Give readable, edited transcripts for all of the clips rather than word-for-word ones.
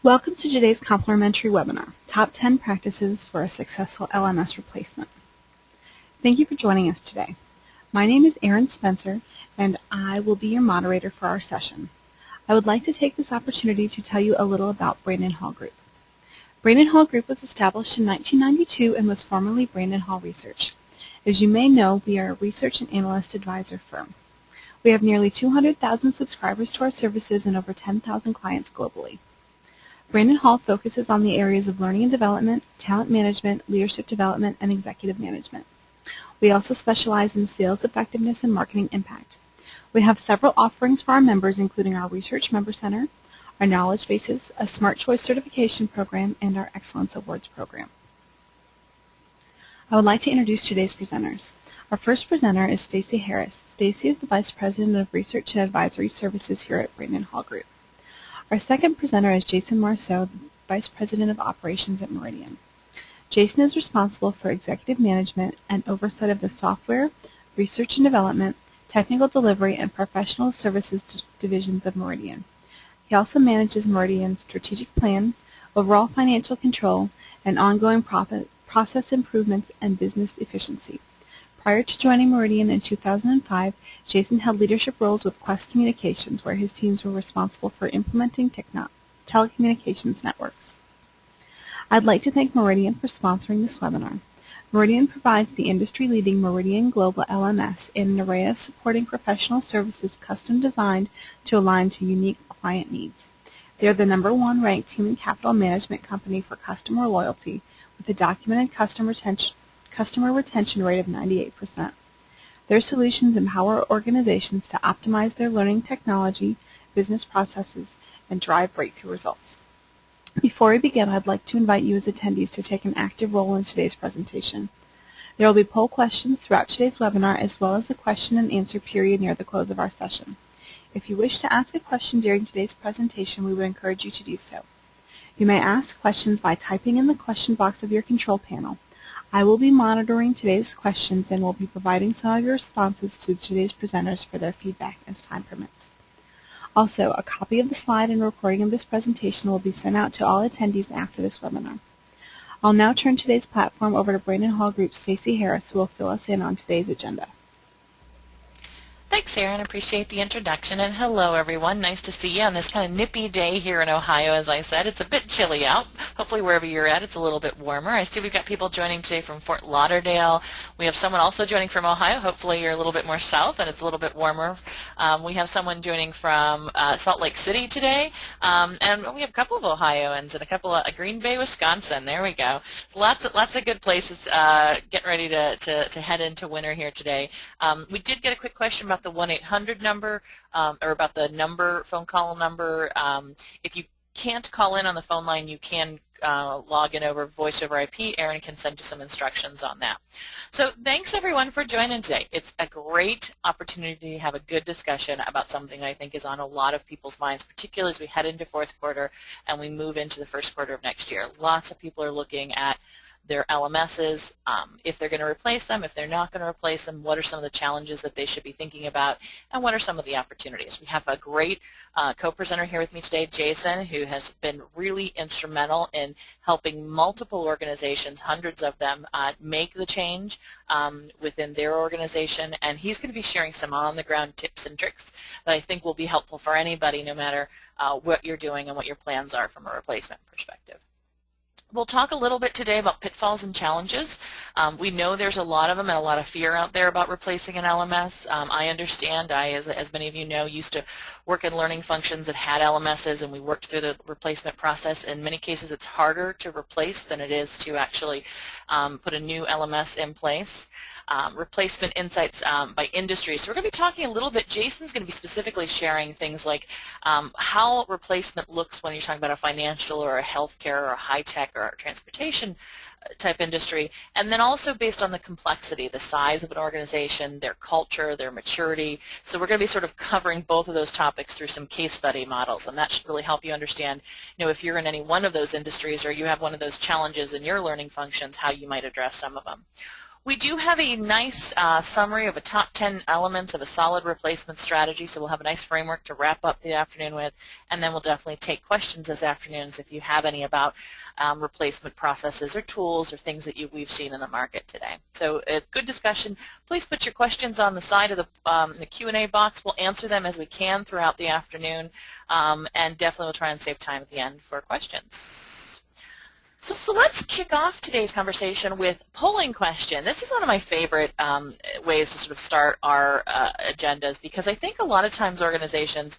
Welcome to today's complimentary webinar, Top 10 Practices for a Successful LMS Replacement. Thank you for joining us today. My name is Erin Spencer, and I will be your moderator for our session. I would like to take this opportunity to tell you a little about Brandon Hall Group. Brandon Hall Group was established in 1992 and was formerly Brandon Hall Research. As you may know, we are a research and analyst advisor firm. We have nearly 200,000 subscribers to our services and over 10,000 clients globally. Brandon Hall focuses on the areas of learning and development, talent management, leadership development, and executive management. We also specialize in sales effectiveness and marketing impact. We have several offerings for our members, including our Research Member Center, our Knowledge Bases, a Smart Choice certification program, and our Excellence Awards program. I would like to introduce today's presenters. Our first presenter is Stacey Harris. Stacey is the Vice President of Research and Advisory Services here at Brandon Hall Group. Our second presenter is Jason Marceau, Vice President of Operations at Meridian. Jason is responsible for executive management and oversight of the software, research and development, technical delivery, and professional services divisions of Meridian. He also manages Meridian's strategic plan, overall financial control, and ongoing process improvements and business efficiency. Prior to joining Meridian in 2005, Jason held leadership roles with Quest Communications, where his teams were responsible for implementing telecommunications networks. I'd like to thank Meridian for sponsoring this webinar. Meridian provides the industry-leading Meridian Global LMS and an array of supporting professional services custom designed to align to unique client needs. They are the #1 ranked human capital management company for customer loyalty, with a documented customer retention rate of 98%. Their solutions empower organizations to optimize their learning technology, business processes, and drive breakthrough results. Before we begin, I'd like to invite you as attendees to take an active role in today's presentation. There will be poll questions throughout today's webinar, as well as a question and answer period near the close of our session. If you wish to ask a question during today's presentation, we would encourage you to do so. You may ask questions by typing in the question box of your control panel. I will be monitoring today's questions and will be providing some of your responses to today's presenters for their feedback as time permits. Also, a copy of the slide and recording of this presentation will be sent out to all attendees after this webinar. I'll now turn today's platform over to Brandon Hall Group's Stacey Harris, who will fill us in on today's agenda. Thanks, Erin. Appreciate the introduction, and hello, everyone. Nice to see you on this kind of nippy day here in Ohio. As I said, it's a bit chilly out. Hopefully, wherever you're at, it's a little bit warmer. I see we've got people joining today from Fort Lauderdale. We have someone also joining from Ohio. Hopefully, you're a little bit more south and it's a little bit warmer. We have someone joining from Salt Lake City today, and we have a couple of Ohioans and a couple of Green Bay, Wisconsin. There we go. Lots of good places getting ready to head into winter here today. We did get a quick question about the 1-800 number, or about the phone call number. If you can't call in on the phone line, you can log in over voice over IP. Erin can send you some instructions on that. So thanks everyone for joining today. It's a great opportunity to have a good discussion about something I think is on a lot of people's minds, particularly as we head into fourth quarter and we move into the first quarter of next year. Lots of people are looking at their LMSs, if they're going to replace them, if they're not going to replace them, what are some of the challenges that they should be thinking about, and what are some of the opportunities. We have a great co-presenter here with me today, Jason, who has been really instrumental in helping multiple organizations, hundreds of them, make the change within their organization, and he's going to be sharing some on-the-ground tips and tricks that I think will be helpful for anybody, no matter what you're doing and what your plans are from a replacement perspective. We'll talk a little bit today about pitfalls and challenges. We know there's a lot of them and a lot of fear out there about replacing an LMS. I understand. As many of you know, used to work in learning functions that had LMSs, and we worked through the replacement process. In many cases, it's harder to replace than it is to actually put a new LMS in place. Replacement insights by industry. So we're going to be talking a little bit. Jason's going to be specifically sharing things like how replacement looks when you're talking about a financial or a healthcare or a high-tech or a transportation type industry, and then also based on the complexity, the size of an organization, their culture, their maturity. So we're going to be sort of covering both of those topics through some case study models, and that should really help you understand, if you're in any one of those industries or you have one of those challenges in your learning functions, how you might address some of them. We do have a nice summary of a top 10 elements of a solid replacement strategy, so we'll have a nice framework to wrap up the afternoon with, and then we'll definitely take questions this afternoon if you have any about replacement processes or tools or things that we've seen in the market today. So a good discussion. Please put your questions on the side of the Q&A box. We'll answer them as we can throughout the afternoon, and definitely we'll try and save time at the end for questions. So let's kick off today's conversation with polling question. This is one of my favorite ways to sort of start our agendas, because I think a lot of times organizations,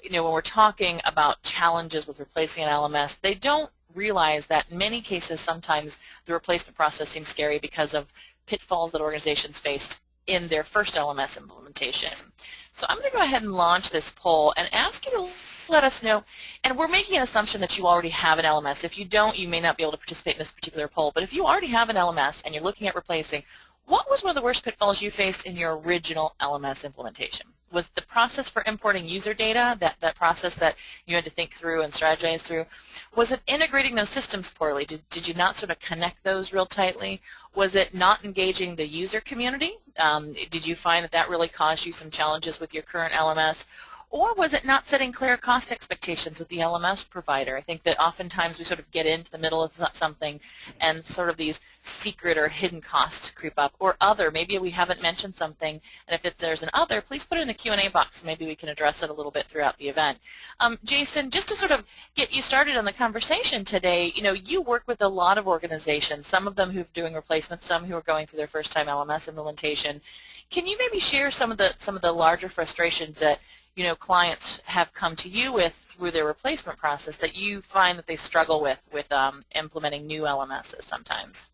when we're talking about challenges with replacing an LMS, they don't realize that in many cases sometimes the replacement process seems scary because of pitfalls that organizations faced in their first LMS implementation. So I'm going to go ahead and launch this poll and ask you to let us know, and we're making an assumption that you already have an LMS. If you don't, you may not be able to participate in this particular poll, but if you already have an LMS and you're looking at replacing, what was one of the worst pitfalls you faced in your original LMS implementation? Was the process for importing user data, that process that you had to think through and strategize through? Was it integrating those systems poorly? Did you not sort of connect those real tightly? Was it not engaging the user community? Did you find that really caused you some challenges with your current LMS? Or was it not setting clear cost expectations with the LMS provider? I think that oftentimes we sort of get into the middle of something and sort of these secret or hidden costs creep up. Or other, maybe we haven't mentioned something, and if there's an other, please put it in the Q&A box. Maybe we can address it a little bit throughout the event. Jason, just to sort of get you started on the conversation today, you work with a lot of organizations, some of them who are doing replacements, some who are going through their first time LMS implementation. Can you maybe share some of the larger frustrations that clients have come to you with through their replacement process that you find that they struggle with implementing new LMSs sometimes?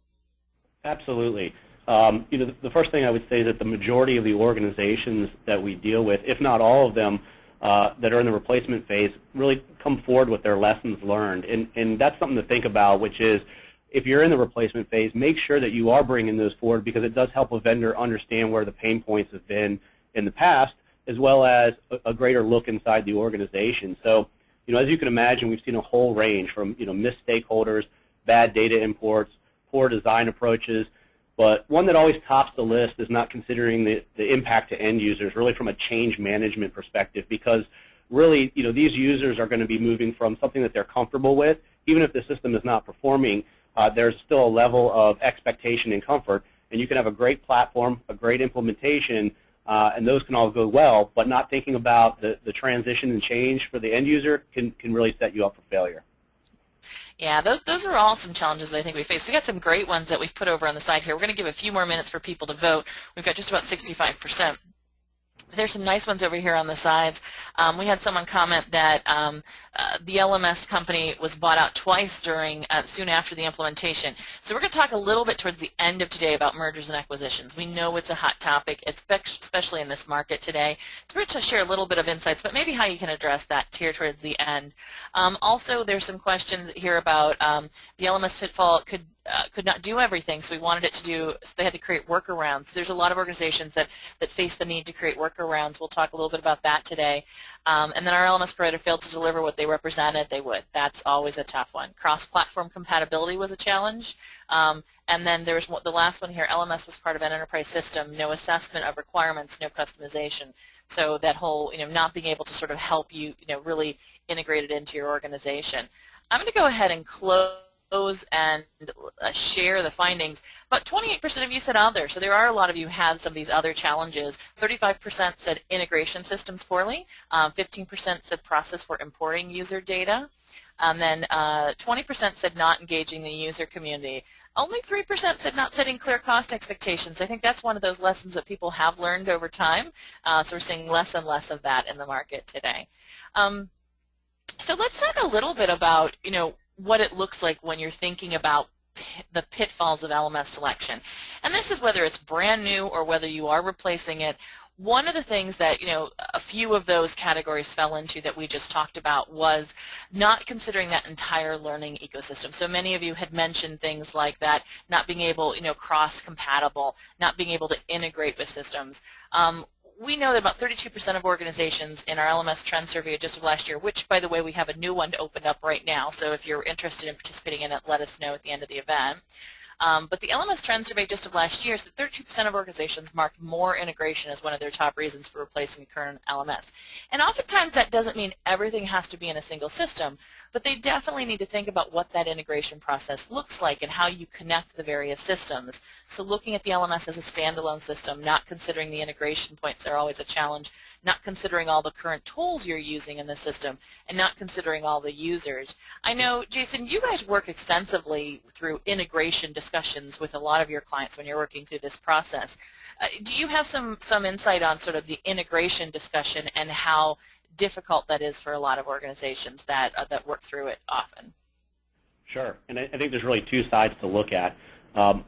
Absolutely. The first thing I would say is that the majority of the organizations that we deal with, if not all of them, that are in the replacement phase, really come forward with their lessons learned. And that's something to think about, which is if you're in the replacement phase, make sure that you are bringing those forward, because it does help a vendor understand where the pain points have been in the past, as well as a greater look inside the organization. So, as you can imagine, we've seen a whole range from, missed stakeholders, bad data imports, poor design approaches, but one that always tops the list is not considering the impact to end users, really from a change management perspective, because really, these users are going to be moving from something that they're comfortable with. Even if the system is not performing, there's still a level of expectation and comfort, and you can have a great platform, a great implementation, and those can all go well, but not thinking about the transition and change for the end user can really set you up for failure. Yeah, those are all some challenges that I think we face. We've got some great ones that we've put over on the side here. We're going to give a few more minutes for people to vote. We've got just about 65%. There's some nice ones over here on the sides. We had someone comment that the LMS company was bought out twice soon after the implementation. So we're going to talk a little bit towards the end of today about mergers and acquisitions. We know it's a hot topic, especially in this market today. So we're going to share a little bit of insights, but maybe how you can address that here towards the end. Also, there's some questions here about the LMS pitfall could not do everything, so we wanted it to do, so they had to create workarounds. There's a lot of organizations that face the need to create workarounds. We'll talk a little bit about that today. And then our LMS provider failed to deliver what they represented they would. That's always a tough one. Cross-platform compatibility was a challenge. And then there's the last one here, LMS was part of an enterprise system, no assessment of requirements, no customization. So that whole, not being able to sort of help you, really integrate it into your organization. I'm going to go ahead and close and share the findings. But 28% of you said other, so there are a lot of you had some of these other challenges. 35% said integration systems poorly. 15% said process for importing user data. And then 20% said not engaging the user community. Only 3% said not setting clear cost expectations. I think that's one of those lessons that people have learned over time. So we're seeing less and less of that in the market today. So let's talk a little bit about, what it looks like when you're thinking about the pitfalls of LMS selection. And this is whether it's brand new or whether you are replacing it. One of the things that, a few of those categories fell into that we just talked about was not considering that entire learning ecosystem. So many of you had mentioned things like that, not being able, cross-compatible, not being able to integrate with systems. We know that about 32% of organizations in our LMS trend survey just of last year, which, by the way, we have a new one opened up right now, so if you're interested in participating in it, let us know at the end of the event. But the LMS Trend Survey just of last year said 32% of organizations marked more integration as one of their top reasons for replacing a current LMS. And oftentimes that doesn't mean everything has to be in a single system, but they definitely need to think about what that integration process looks like and how you connect the various systems. So looking at the LMS as a standalone system, not considering the integration points are always a challenge, not considering all the current tools you're using in the system, and not considering all the users. I know, Jason, you guys work extensively through integration discussions with a lot of your clients when you're working through this process. Do you have some insight on sort of the integration discussion and how difficult that is for a lot of organizations that work through it often? Sure, and I think there's really two sides to look at.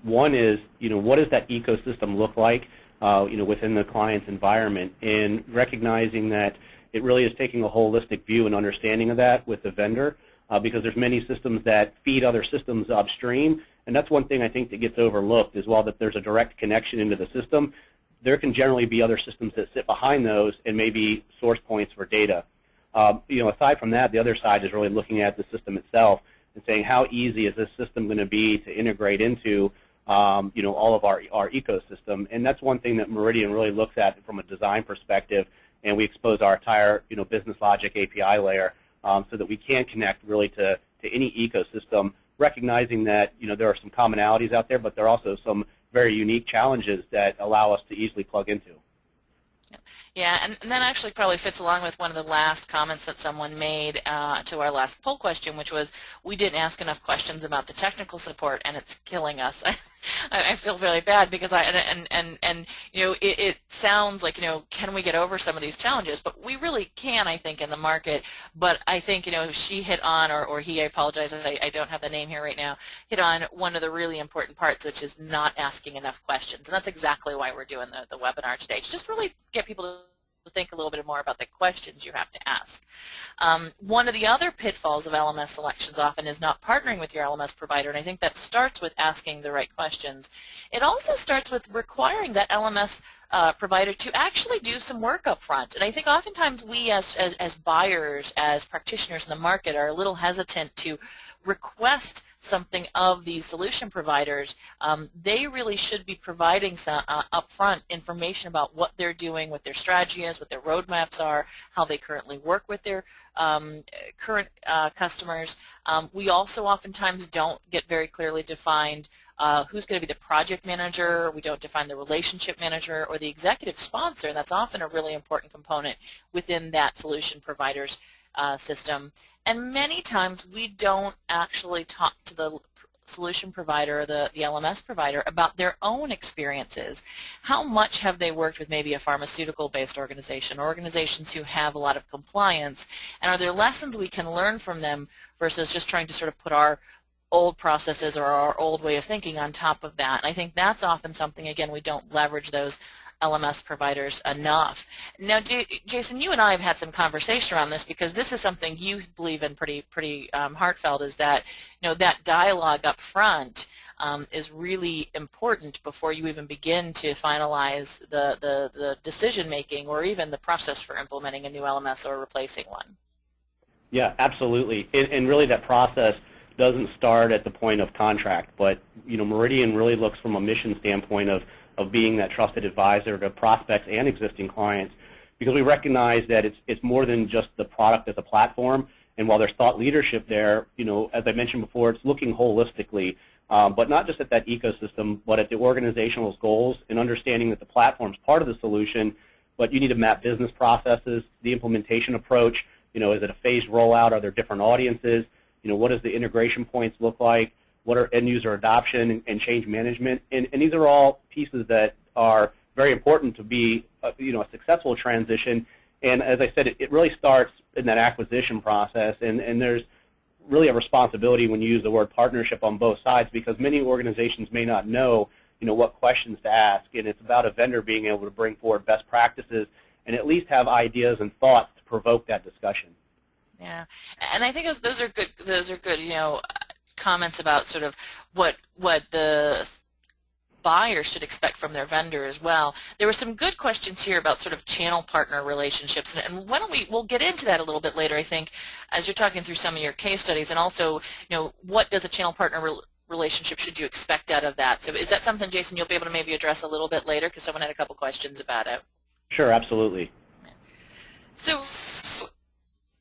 One is, what does that ecosystem look like, within the client's environment, and recognizing that it really is taking a holistic view and understanding of that with the vendor, because there's many systems that feed other systems upstream, and that's one thing I think that gets overlooked as well, that there's a direct connection into the system. There can generally be other systems that sit behind those and maybe source points for data. Aside from that, the other side is really looking at the system itself and saying how easy is this system going to be to integrate into all of our ecosystem. And that's one thing that Meridian really looks at from a design perspective, and we expose our entire business logic API layer so that we can connect really to any ecosystem, recognizing that there are some commonalities out there, but there are also some very unique challenges that allow us to easily plug into. Yeah, and that actually probably fits along with one of the last comments that someone made to our last poll question, which was, we didn't ask enough questions about the technical support, and it's killing us. I feel really bad because it sounds like, can we get over some of these challenges? But we really can, I think, in the market. But I think, she hit on, or he, I apologize, I don't have the name here right now, hit on one of the really important parts, which is not asking enough questions. And that's exactly why we're doing the webinar today, to just really get people to think a little bit more about the questions you have to ask. One of the other pitfalls of LMS selections often is not partnering with your LMS provider, and I think that starts with asking the right questions. It also starts with requiring that LMS provider to actually do some work up front. And I think oftentimes we as buyers, as practitioners in the market, are a little hesitant to request something of these solution providers. They really should be providing some upfront information about what they're doing, what their strategy is, what their roadmaps are, how they currently work with their current customers. We also oftentimes don't get very clearly defined who's going to be the project manager. We don't define the relationship manager or the executive sponsor. That's often a really important component within that solution provider's system. And many times we don't actually talk to the solution provider or the LMS provider about their own experiences. How much have they worked with maybe a pharmaceutical-based organization or organizations who have a lot of compliance, and are there lessons we can learn from them versus just trying to sort of put our old processes or our old way of thinking on top of that? And I think that's often something, again, we don't leverage those LMS providers enough. Now, Jason, you and I have had some conversation around this, because this is something you believe in pretty heartfelt, is that that dialogue up front is really important before you even begin to finalize the decision making or even the process for implementing a new LMS or replacing one. Yeah, absolutely. And really that process doesn't start at the point of contract, but Meridian really looks from a mission standpoint of being that trusted advisor to prospects and existing clients, because we recognize that it's more than just the product as a platform. And while there's thought leadership there, as I mentioned before, it's looking holistically, but not just at that ecosystem, but at the organizational goals and understanding that the platform's part of the solution, but you need to map business processes, the implementation approach. Is it a phased rollout? Are there different audiences? What does the integration points look like? What are end-user adoption and change management? And these are all pieces that are very important to be a successful transition. And as I said, it really starts in that acquisition process, and there's really a responsibility when you use the word partnership on both sides, because many organizations may not know what questions to ask, and it's about a vendor being able to bring forward best practices and at least have ideas and thoughts to provoke that discussion. Yeah, and I think those are good. Those are good. Comments about sort of what the buyer should expect from their vendor as well. There were some good questions here about sort of channel partner relationships, and why don't we'll get into that a little bit later, I think, as you're talking through some of your case studies, and also what does a channel partner relationship should you expect out of that? So is that something, Jason, you'll be able to maybe address a little bit later, because someone had a couple questions about it? Sure, absolutely. So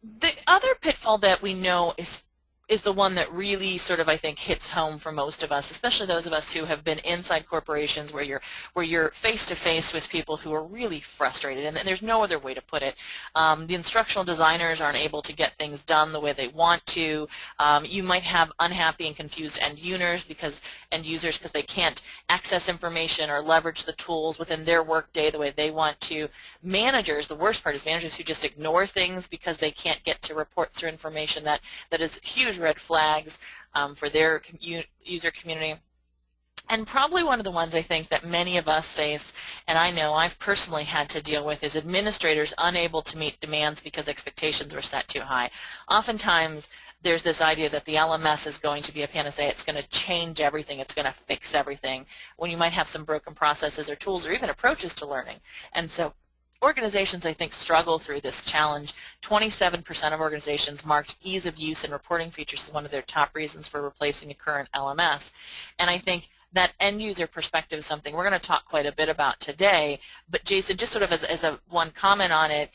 the other pitfall that we know is the one that really sort of, I think, hits home for most of us, especially those of us who have been inside corporations where you're face to face with people who are really frustrated, and there's no other way to put it. The instructional designers aren't able to get things done the way they want to. You might have unhappy and confused end users because they can't access information or leverage the tools within their workday the way they want to. Managers, the worst part is managers who just ignore things because they can't get to reports or information that is huge red flags for their user community. And probably one of the ones I think that many of us face, and I know I've personally had to deal with, is administrators unable to meet demands because expectations were set too high. Oftentimes there's this idea that the LMS is going to be a panacea, it's going to change everything, it's going to fix everything, when you might have some broken processes or tools or even approaches to learning. And so organizations, I think, struggle through this challenge. 27% of organizations marked ease of use and reporting features as one of their top reasons for replacing a current LMS. And I think that end user perspective is something we're going to talk quite a bit about today. But Jason, just sort of as a one comment on it,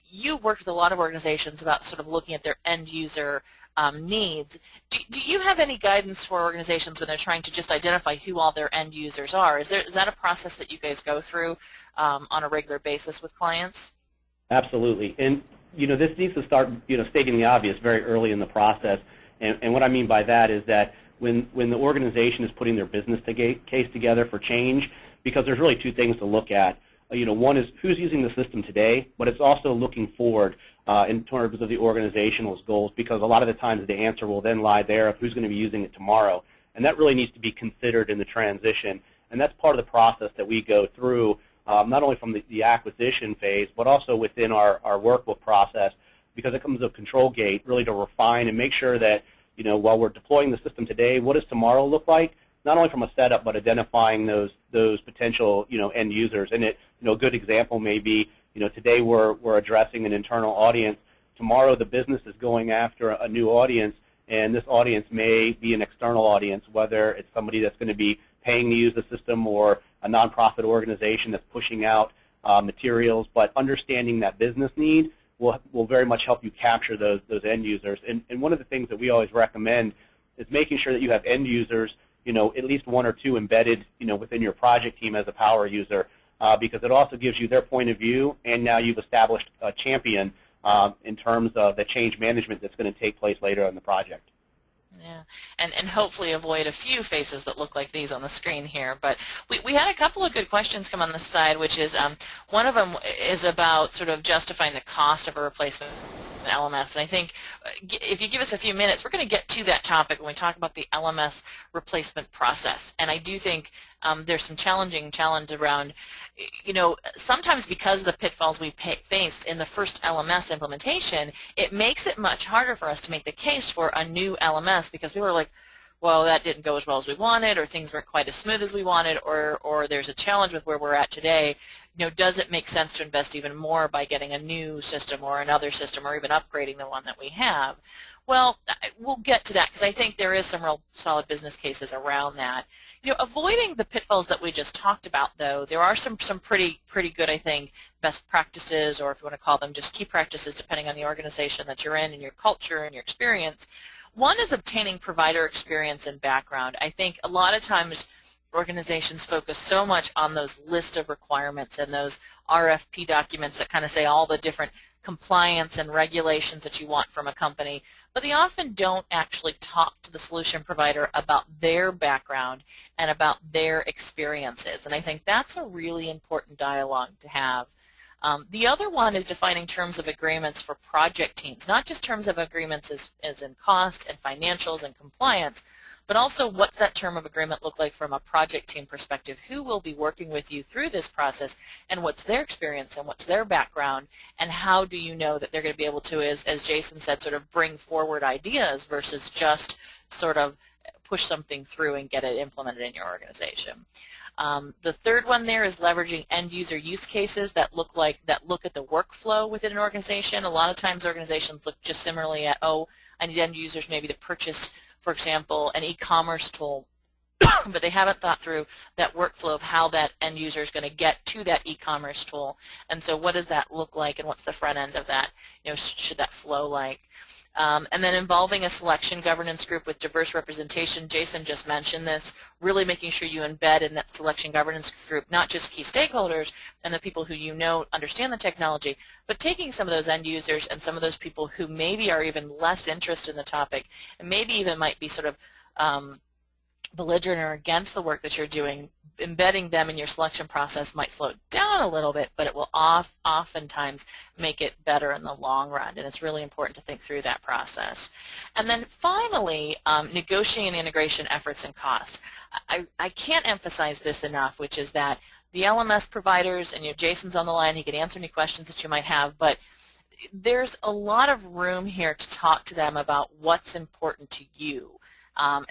you've worked with a lot of organizations about sort of looking at their end user needs. Do you have any guidance for organizations when they're trying to just identify who all their end users are? Is that a process that you guys go through on a regular basis with clients? Absolutely. And this needs to start stating the obvious very early in the process. And what I mean by that is that when the organization is putting their business case together for change, because there's really two things to look at. One is who's using the system today, but it's also looking forward in terms of the organizational goals, because a lot of the times the answer will then lie there of who's going to be using it tomorrow. And that really needs to be considered in the transition. And that's part of the process that we go through, not only from the acquisition phase, but also within our workbook process, because it comes a control gate really to refine and make sure that, while we're deploying the system today, what does tomorrow look like? Not only from a setup, but identifying those potential end users. And a good example may be, today we're addressing an internal audience. Tomorrow the business is going after a new audience, and this audience may be an external audience, whether it's somebody that's going to be paying to use the system or a nonprofit organization that's pushing out materials. But understanding that business need will very much help you capture those end users. And one of the things that we always recommend is making sure that you have end users, at least one or two embedded, within your project team as a power user, because it also gives you their point of view, and now you've established a champion in terms of the change management that's going to take place later in the project. Yeah, and hopefully avoid a few faces that look like these on the screen here. But we had a couple of good questions come on the side, which is one of them is about sort of justifying the cost of a replacement LMS. And I think if you give us a few minutes, we're going to get to that topic when we talk about the LMS replacement process. And I do think there's some challenge around, sometimes because of the pitfalls we faced in the first LMS implementation, it makes it much harder for us to make the case for a new LMS, because people are like, well, that didn't go as well as we wanted, or things weren't quite as smooth as we wanted, or there's a challenge with where we're at today. Does it make sense to invest even more by getting a new system or another system, or even upgrading the one that we have? Well, we'll get to that, because I think there is some real solid business cases around that. Avoiding the pitfalls that we just talked about, though, there are some pretty good, I think, best practices, or if you want to call them just key practices, depending on the organization that you're in and your culture and your experience. One is obtaining provider experience and background. I think a lot of times organizations focus so much on those list of requirements and those RFP documents that kind of say all the different compliance and regulations that you want from a company, but they often don't actually talk to the solution provider about their background and about their experiences. And I think that's a really important dialogue to have. The other one is defining terms of agreements for project teams, not just terms of agreements as in cost and financials and compliance, but also what's that term of agreement look like from a project team perspective? Who will be working with you through this process, and what's their experience and what's their background, and how do you know that they're going to be able to, as Jason said, sort of bring forward ideas versus just sort of push something through and get it implemented in your organization. The third one there is leveraging end user use cases that look at the workflow within an organization. A lot of times organizations look just similarly at, oh, I need end users maybe to purchase for example, an e-commerce tool, but they haven't thought through that workflow of how that end user is going to get to that e-commerce tool. And so what does that look like, and what's the front end of that? Should that flow like? And then involving a selection governance group with diverse representation. Jason just mentioned this, really making sure you embed in that selection governance group not just key stakeholders and the people who understand the technology, but taking some of those end users and some of those people who maybe are even less interested in the topic and maybe even might be sort of belligerent or against the work that you're doing. Embedding them in your selection process might slow it down a little bit, but it will oftentimes make it better in the long run, and it's really important to think through that process. And then finally, negotiating integration efforts and costs. I can't emphasize this enough, which is that the LMS providers, and Jason's on the line, he can answer any questions that you might have, but there's a lot of room here to talk to them about what's important to you.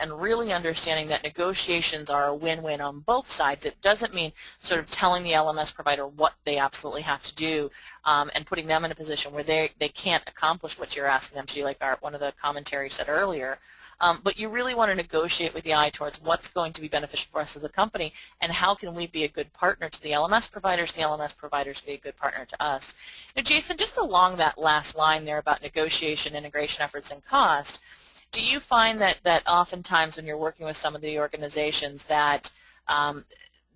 And really understanding that negotiations are a win-win on both sides. It doesn't mean sort of telling the LMS provider what they absolutely have to do and putting them in a position where they can't accomplish what you're asking them to do, like one of the commentaries said earlier. But you really want to negotiate with the eye towards what's going to be beneficial for us as a company and how can we be a good partner to the LMS providers, the LMS providers be a good partner to us. Now, Jason, just along that last line there about negotiation, integration efforts, and cost, do you find that oftentimes when you're working with some of the organizations that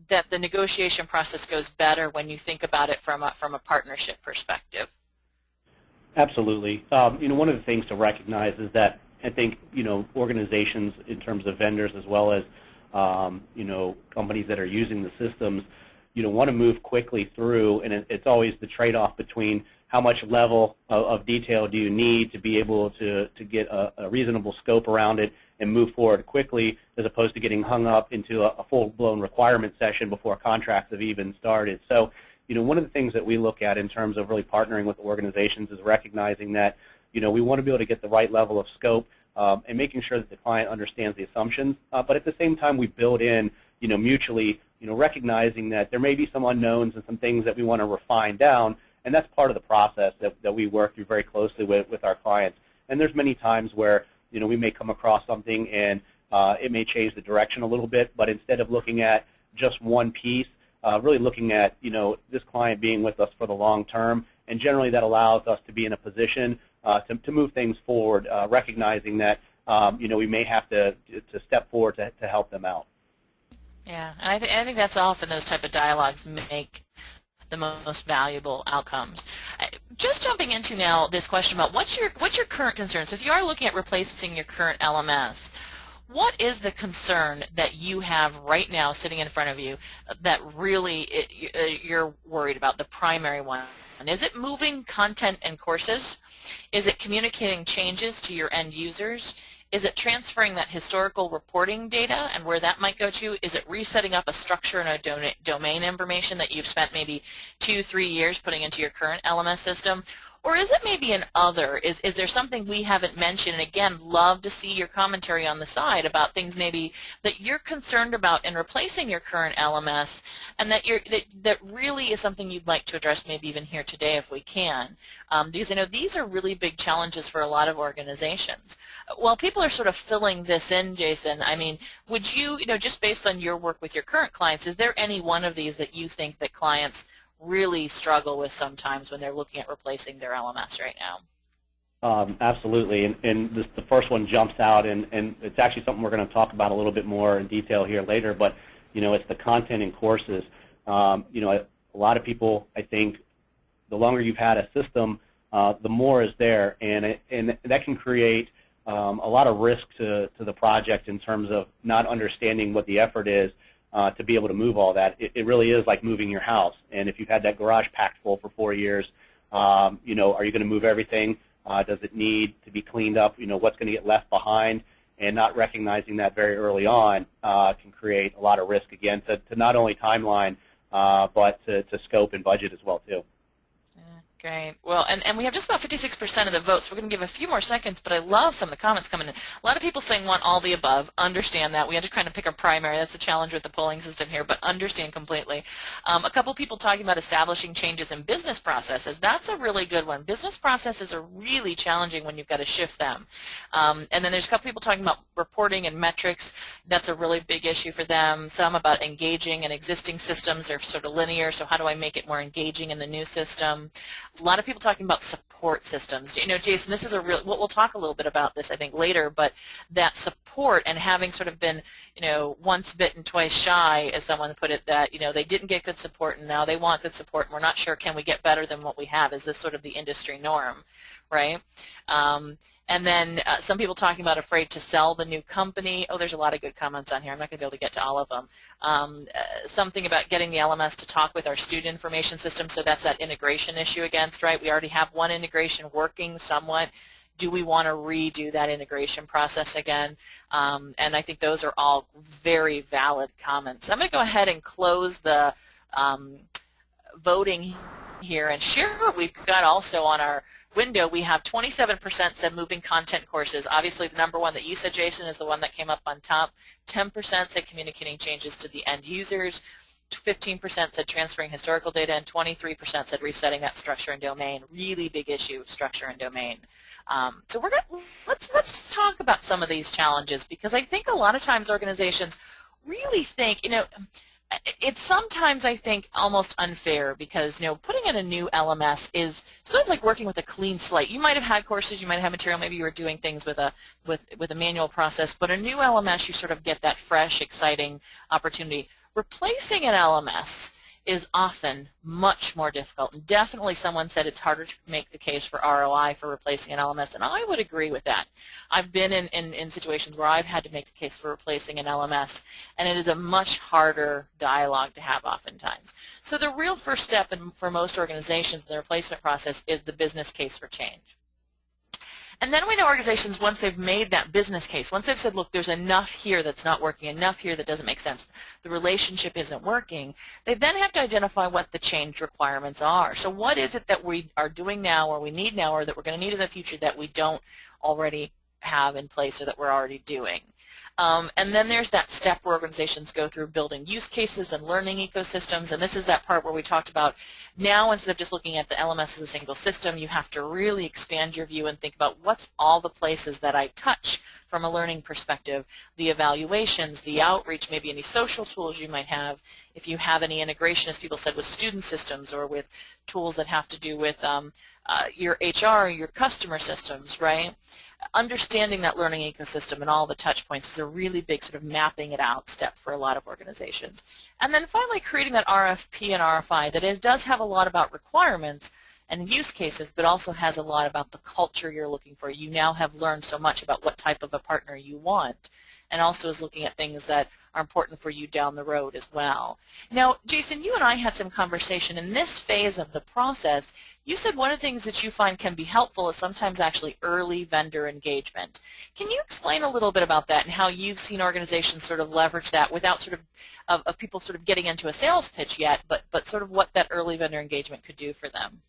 that the negotiation process goes better when you think about it from a partnership perspective? Absolutely. One of the things to recognize is that I think organizations in terms of vendors as well as companies that are using the systems want to move quickly through, and it's always the trade-off between how much level of detail do you need to be able to get a reasonable scope around it and move forward quickly, as opposed to getting hung up into a full-blown requirement session before contracts have even started. So, one of the things that we look at in terms of really partnering with organizations is recognizing that, we want to be able to get the right level of scope and making sure that the client understands the assumptions, but at the same time we build in, mutually, recognizing that there may be some unknowns and some things that we want to refine down. And that's part of the process that we work through very closely with our clients. And there's many times where we may come across something and it may change the direction a little bit, but instead of looking at just one piece, really looking at this client being with us for the long term, and generally that allows us to be in a position to move things forward, recognizing that we may have to step forward to help them out. Yeah, I think that's often those type of dialogues make the most valuable outcomes. Just jumping into now this question about what's your current concern. So if you are looking at replacing your current LMS, what is the concern that you have right now sitting in front of you that really you're worried about, the primary one? Is it moving content and courses? Is it communicating changes to your end users? Is it transferring that historical reporting data and where that might go to? Is it resetting up a structure and a domain information that you've spent maybe 2-3 years putting into your current LMS system? Or is it maybe an other? Is there something we haven't mentioned? And again, love to see your commentary on the side about things maybe that you're concerned about in replacing your current LMS, and that really is something you'd like to address maybe even here today if we can. Because I know these are really big challenges for a lot of organizations. While people are sort of filling this in, Jason, I mean, would you, just based on your work with your current clients, is there any one of these that you think that clients really struggle with sometimes when they're looking at replacing their LMS right now? Absolutely, and the first one jumps out, and it's actually something we're going to talk about a little bit more in detail here later, but it's the content and courses. A lot of people, I think, the longer you've had a system, the more is there, and that can create a lot of risk to the project in terms of not understanding what the effort is to be able to move all that. It really is like moving your house. And if you've had that garage packed full for 4 years, are you going to move everything? Does it need to be cleaned up? What's going to get left behind? And not recognizing that very early on can create a lot of risk, again, to not only timeline, but to scope and budget as well, too. Great. Well, and we have just about 56% of the votes. We're going to give a few more seconds, but I love some of the comments coming in. A lot of people saying want all the above. Understand that. We had to kind of pick a primary. That's the challenge with the polling system here, but understand completely. A couple people talking about establishing changes in business processes. That's a really good one. Business processes are really challenging when you've got to shift them. And then there's a couple people talking about reporting and metrics. That's a really big issue for them. Some about engaging in existing systems are sort of linear, so how do I make it more engaging in the new system? A lot of people talking about support systems. You know, Jason, this is a real, we'll talk a little bit about this, I think, later, but that support and having sort of been, you know, once bitten, twice shy, as someone put it, that, you know, they didn't get good support and now they want good support and we're not sure, can we get better than what we have? Is this sort of the industry norm, right? And then some people talking about afraid to sell the new company. Oh, there's a lot of good comments on here. I'm not going to be able to get to all of them. Something about getting the LMS to talk with our student information system, so that's that integration issue against, right? We already have one integration working somewhat. Do we want to redo that integration process again? And I think those are all very valid comments. I'm going to go ahead and close the voting here and share what we've got also on our window. We have 27% said moving content courses. Obviously, the number one that you said, Jason, is the one that came up on top. 10% said communicating changes to the end users. 15% said transferring historical data, and 23% said resetting that structure and domain. Really big issue of structure and domain. So we're gonna, let's talk about some of these challenges, because I think a lot of times organizations really think, you know, it's sometimes, I think, almost unfair, because, you know, putting in a new LMS is sort of like working with a clean slate. You might have had courses, you might have had material, maybe you were doing things with a manual process, but a new LMS, you sort of get that fresh, exciting opportunity. Replacing an LMS is often much more difficult, and definitely someone said it's harder to make the case for ROI for replacing an LMS, and I would agree with that. I've been in situations where I've had to make the case for replacing an LMS, and it is a much harder dialogue to have oftentimes. So the real first step for most organizations in the replacement process is the business case for change. And then we know organizations, once they've made that business case, once they've said, look, there's enough here that's not working, enough here that doesn't make sense, the relationship isn't working, they then have to identify what the change requirements are. So what is it that we are doing now, or we need now, or that we're going to need in the future that we don't already have in place, or that we're already doing? And then there's that step where organizations go through building use cases and learning ecosystems, and this is that part where we talked about now, instead of just looking at the LMS as a single system, you have to really expand your view and think about what's all the places that I touch from a learning perspective, the evaluations, the outreach, maybe any social tools you might have, if you have any integration, as people said, with student systems or with tools that have to do with your HR, your customer systems, right? Understanding that learning ecosystem and all the touch points is a really big sort of mapping it out step for a lot of organizations. And then finally creating that RFP and RFI that does have a lot about requirements and use cases, but also has a lot about the culture you're looking for. You now have learned so much about what type of a partner you want, and also is looking at things that are important for you down the road as well. Now, Jason, you and I had some conversation in this phase of the process. You said one of the things that you find can be helpful is sometimes actually early vendor engagement. Can you explain a little bit about that and how you've seen organizations sort of leverage that without sort of people sort of getting into a sales pitch yet, but sort of what that early vendor engagement could do for them?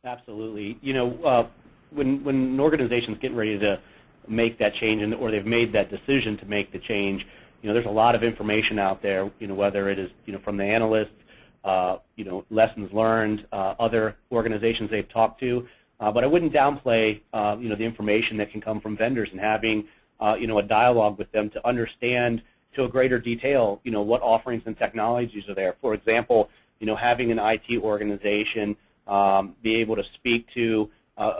Absolutely. You know, when an organization's getting ready to make that change, or they've made that decision to make the change, you know, there's a lot of information out there, you know, whether it is, you know, from the analysts, you know, lessons learned, other organizations they've talked to, but I wouldn't downplay, you know, the information that can come from vendors, and having, you know, a dialogue with them to understand to a greater detail, you know, what offerings and technologies are there. For example, you know, having an IT organization be able to speak to,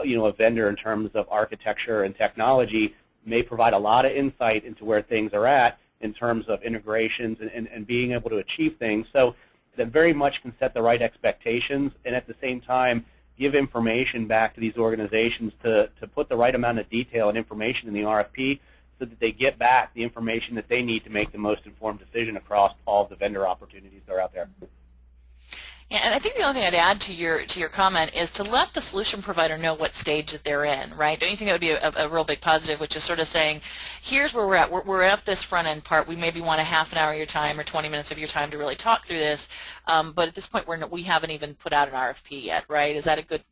you know, a vendor in terms of architecture and technology may provide a lot of insight into where things are at in terms of integrations and being able to achieve things. So that very much can set the right expectations, and at the same time give information back to these organizations to put the right amount of detail and information in the RFP so that they get back the information that they need to make the most informed decision across all of the vendor opportunities that are out there. Yeah, and I think the only thing I'd add to your comment is to let the solution provider know what stage that they're in, right? Don't you think that would be a real big positive, which is sort of saying, here's where we're at. We're at this front end part. We maybe want a half an hour of your time or 20 minutes of your time to really talk through this, but at this point we haven't even put out an RFP yet, right? Is that a good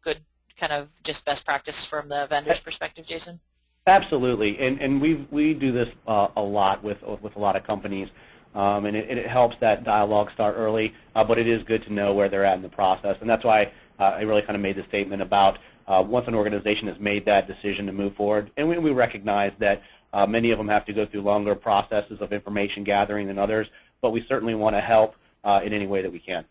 kind of just best practice from the vendor's perspective, Jason? Absolutely, and we do this a lot with a lot of companies. And it helps that dialogue start early, but it is good to know where they're at in the process. And that's why I really kind of made the statement about once an organization has made that decision to move forward, and we recognize that many of them have to go through longer processes of information gathering than others, but we certainly want to help in any way that we can.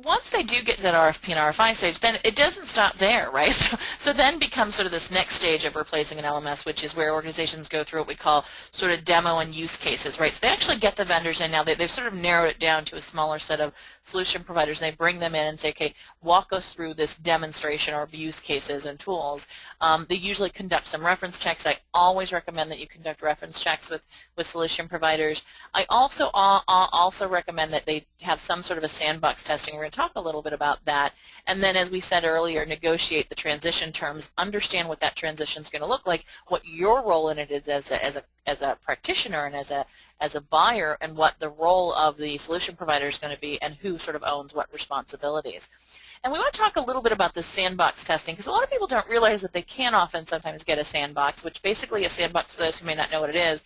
Once they do get to that RFP and RFI stage, then it doesn't stop there, right? So then becomes sort of this next stage of replacing an LMS, which is where organizations go through what we call sort of demo and use cases, right? So they actually get the vendors in now. They've sort of narrowed it down to a smaller set of solution providers, and they bring them in and say, okay, walk us through this demonstration or use cases and tools. They usually conduct some reference checks. I always recommend that you conduct reference checks with solution providers. I also recommend that they have some sort of a sandbox testing. We're going to talk a little bit about that. And then, as we said earlier, negotiate the transition terms, understand what that transition is going to look like, what your role in it is as a practitioner and as a buyer, and what the role of the solution provider is going to be, and who sort of owns what responsibilities. And we want to talk a little bit about this sandbox testing, because a lot of people don't realize that they can often sometimes get a sandbox, which basically a sandbox, for those who may not know what it is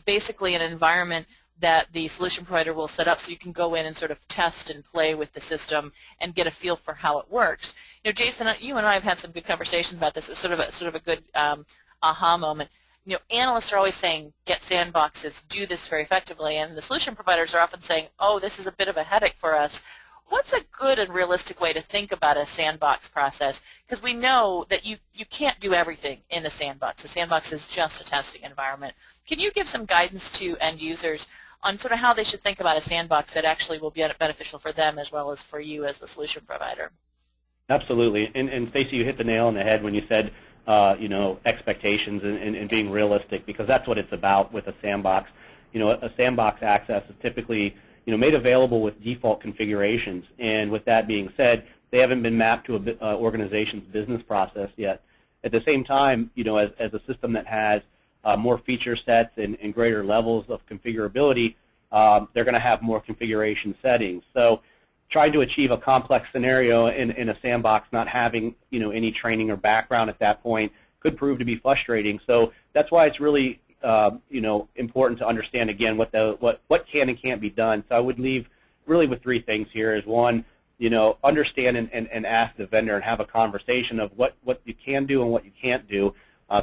basically an environment that the solution provider will set up so you can go in and sort of test and play with the system and get a feel for how it works. You know, Jason, you and I have had some good conversations about this. It was sort of a good aha moment. You know, analysts are always saying, get sandboxes, do this very effectively, and the solution providers are often saying, oh, this is a bit of a headache for us. What's a good and realistic way to think about a sandbox process? Because we know that you can't do everything in a sandbox. A sandbox is just a testing environment. Can you give some guidance to end users on sort of how they should think about a sandbox that actually will be beneficial for them as well as for you as the solution provider? Absolutely. And Stacey, you hit the nail on the head when you said, you know, expectations and being realistic, because that's what it's about with a sandbox. You know, a sandbox access is typically, you know, made available with default configurations. And with that being said, they haven't been mapped to an organization's business process yet. At the same time, you know, as a system that has more feature sets and greater levels of configurability, they're going to have more configuration settings. So trying to achieve a complex scenario in a sandbox, not having, you know, any training or background at that point, could prove to be frustrating. So that's why it's really you know, important to understand again what can and can't be done. So I would leave really with three things here. Is one, you know, understand and ask the vendor and have a conversation of what you can do and what you can't do,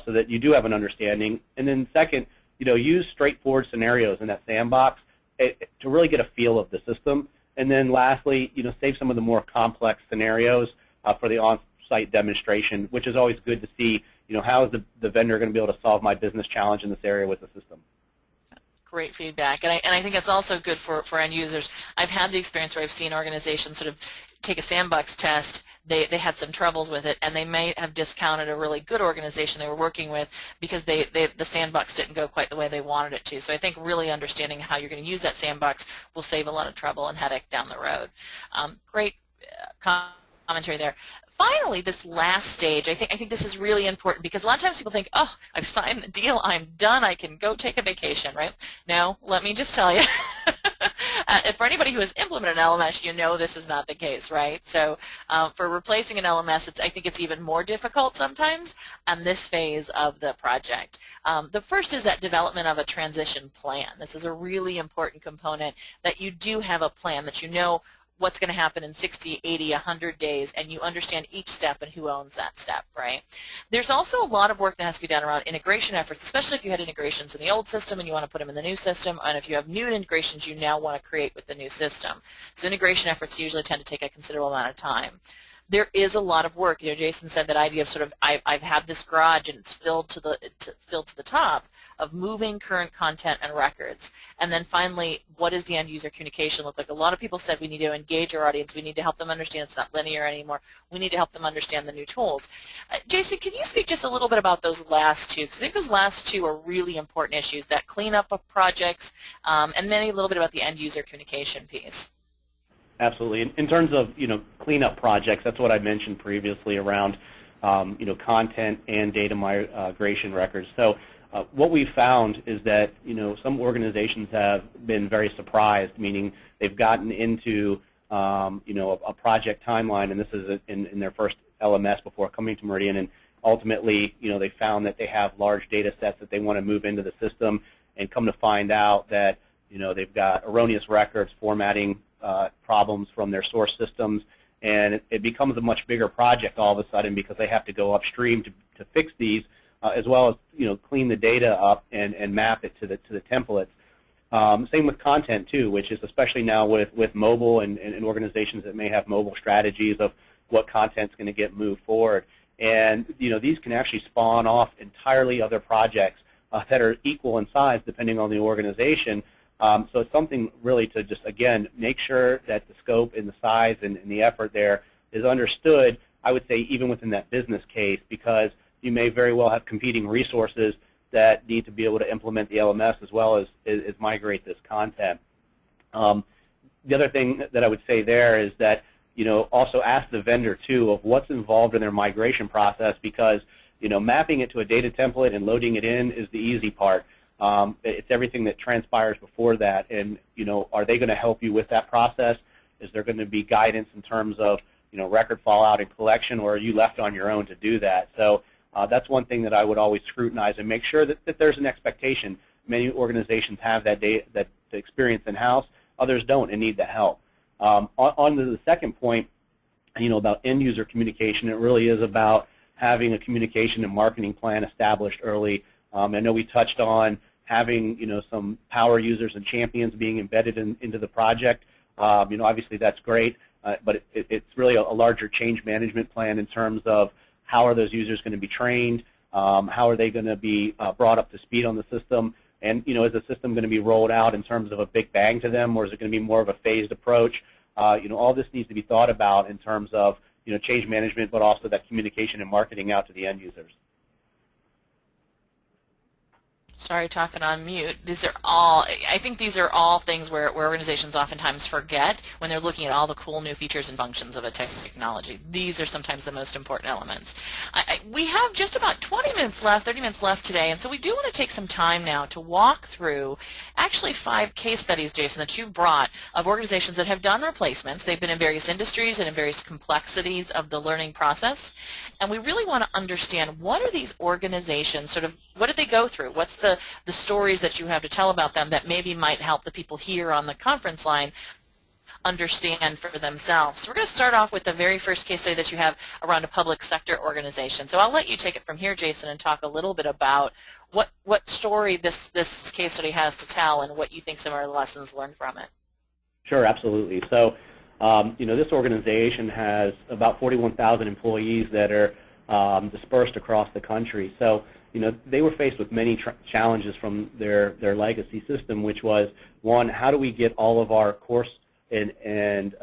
so that you do have an understanding. And then second, you know, use straightforward scenarios in that sandbox to really get a feel of the system. And then lastly, you know, save some of the more complex scenarios for the on-site demonstration, which is always good to see, you know, how is the vendor going to be able to solve my business challenge in this area with the system. Great feedback, and I think it's also good for end users. I've had the experience where I've seen organizations sort of take a sandbox test, they had some troubles with it, and they may have discounted a really good organization they were working with because the sandbox didn't go quite the way they wanted it to. So I think really understanding how you're going to use that sandbox will save a lot of trouble and headache down the road. Great commentary there. Finally, this last stage, I think this is really important, because a lot of times people think, oh, I've signed the deal, I'm done, I can go take a vacation, right? No, let me just tell you, for anybody who has implemented an LMS, you know this is not the case, right? So for replacing an LMS, I think it's even more difficult sometimes on this phase of the project. The first is that development of a transition plan. This is a really important component, that you do have a plan, that you know what's going to happen in 60, 80, 100 days, and you understand each step and who owns that step, right? There's also a lot of work that has to be done around integration efforts, especially if you had integrations in the old system and you want to put them in the new system, and if you have new integrations you now want to create with the new system. So integration efforts usually tend to take a considerable amount of time. There is a lot of work. You know, Jason said that idea of sort of I've had this garage and it's filled to the top of moving current content and records. And then finally, what does the end user communication look like? A lot of people said we need to engage our audience. We need to help them understand it's not linear anymore. We need to help them understand the new tools. Jason, can you speak just a little bit about those last two? Because I think those last two are really important issues, that cleanup of projects, and maybe a little bit about the end user communication piece. Absolutely. In terms of cleanup projects, that's what I mentioned previously around content and data migration records. So what we've found is that some organizations have been very surprised, meaning they've gotten into a project timeline, and this is in their first LMS before coming to Meridian, and ultimately they found that they have large data sets that they want to move into the system, and come to find out that they've got erroneous records, formatting problems from their source systems, and it becomes a much bigger project all of a sudden because they have to go upstream to fix these, as well as clean the data up and map it to the templates. Same with content too, which is especially now with mobile and organizations that may have mobile strategies of what content's going to get moved forward. And these can actually spawn off entirely other projects that are equal in size depending on the organization. So it's something really to just, again, make sure that the scope and the size and the effort there is understood, I would say, even within that business case, because you may very well have competing resources that need to be able to implement the LMS as well as migrate this content. The other thing that I would say there is that also ask the vendor too of what's involved in their migration process, because mapping it to a data template and loading it in is the easy part. It's everything that transpires before that, and are they going to help you with that process? Is there going to be guidance in terms of record fallout and collection, or are you left on your own to do that? So that's one thing that I would always scrutinize and make sure that there's an expectation. Many organizations have that experience in-house. Others don't and need the help. On to the second point, about end-user communication, it really is about having a communication and marketing plan established early. I know we touched on having some power users and champions being embedded into the project. Obviously that's great, but it's really a larger change management plan in terms of how are those users going to be trained, how are they going to be brought up to speed on the system, and is the system going to be rolled out in terms of a big bang to them, or is it going to be more of a phased approach? All this needs to be thought about in terms of change management, but also that communication and marketing out to the end users. Sorry, talking on mute. I think these are all things where organizations oftentimes forget when they're looking at all the cool new features and functions of a technology. These are sometimes the most important elements. We have just about 20 minutes left, 30 minutes left today, and so we do want to take some time now to walk through actually 5 case studies, Jason, that you've brought of organizations that have done replacements. They've been in various industries and in various complexities of the learning process, and we really want to understand what are these organizations what did they go through? What's the stories that you have to tell about them that maybe might help the people here on the conference line understand for themselves? So we're going to start off with the very first case study that you have around a public sector organization. So I'll let you take it from here, Jason, and talk a little bit about what story this case study has to tell and what you think some of the lessons learned from it. Sure, absolutely. So, this organization has about 41,000 employees that are dispersed across the country. So, they were faced with many challenges from their legacy system, which was, one, how do we get all of our course and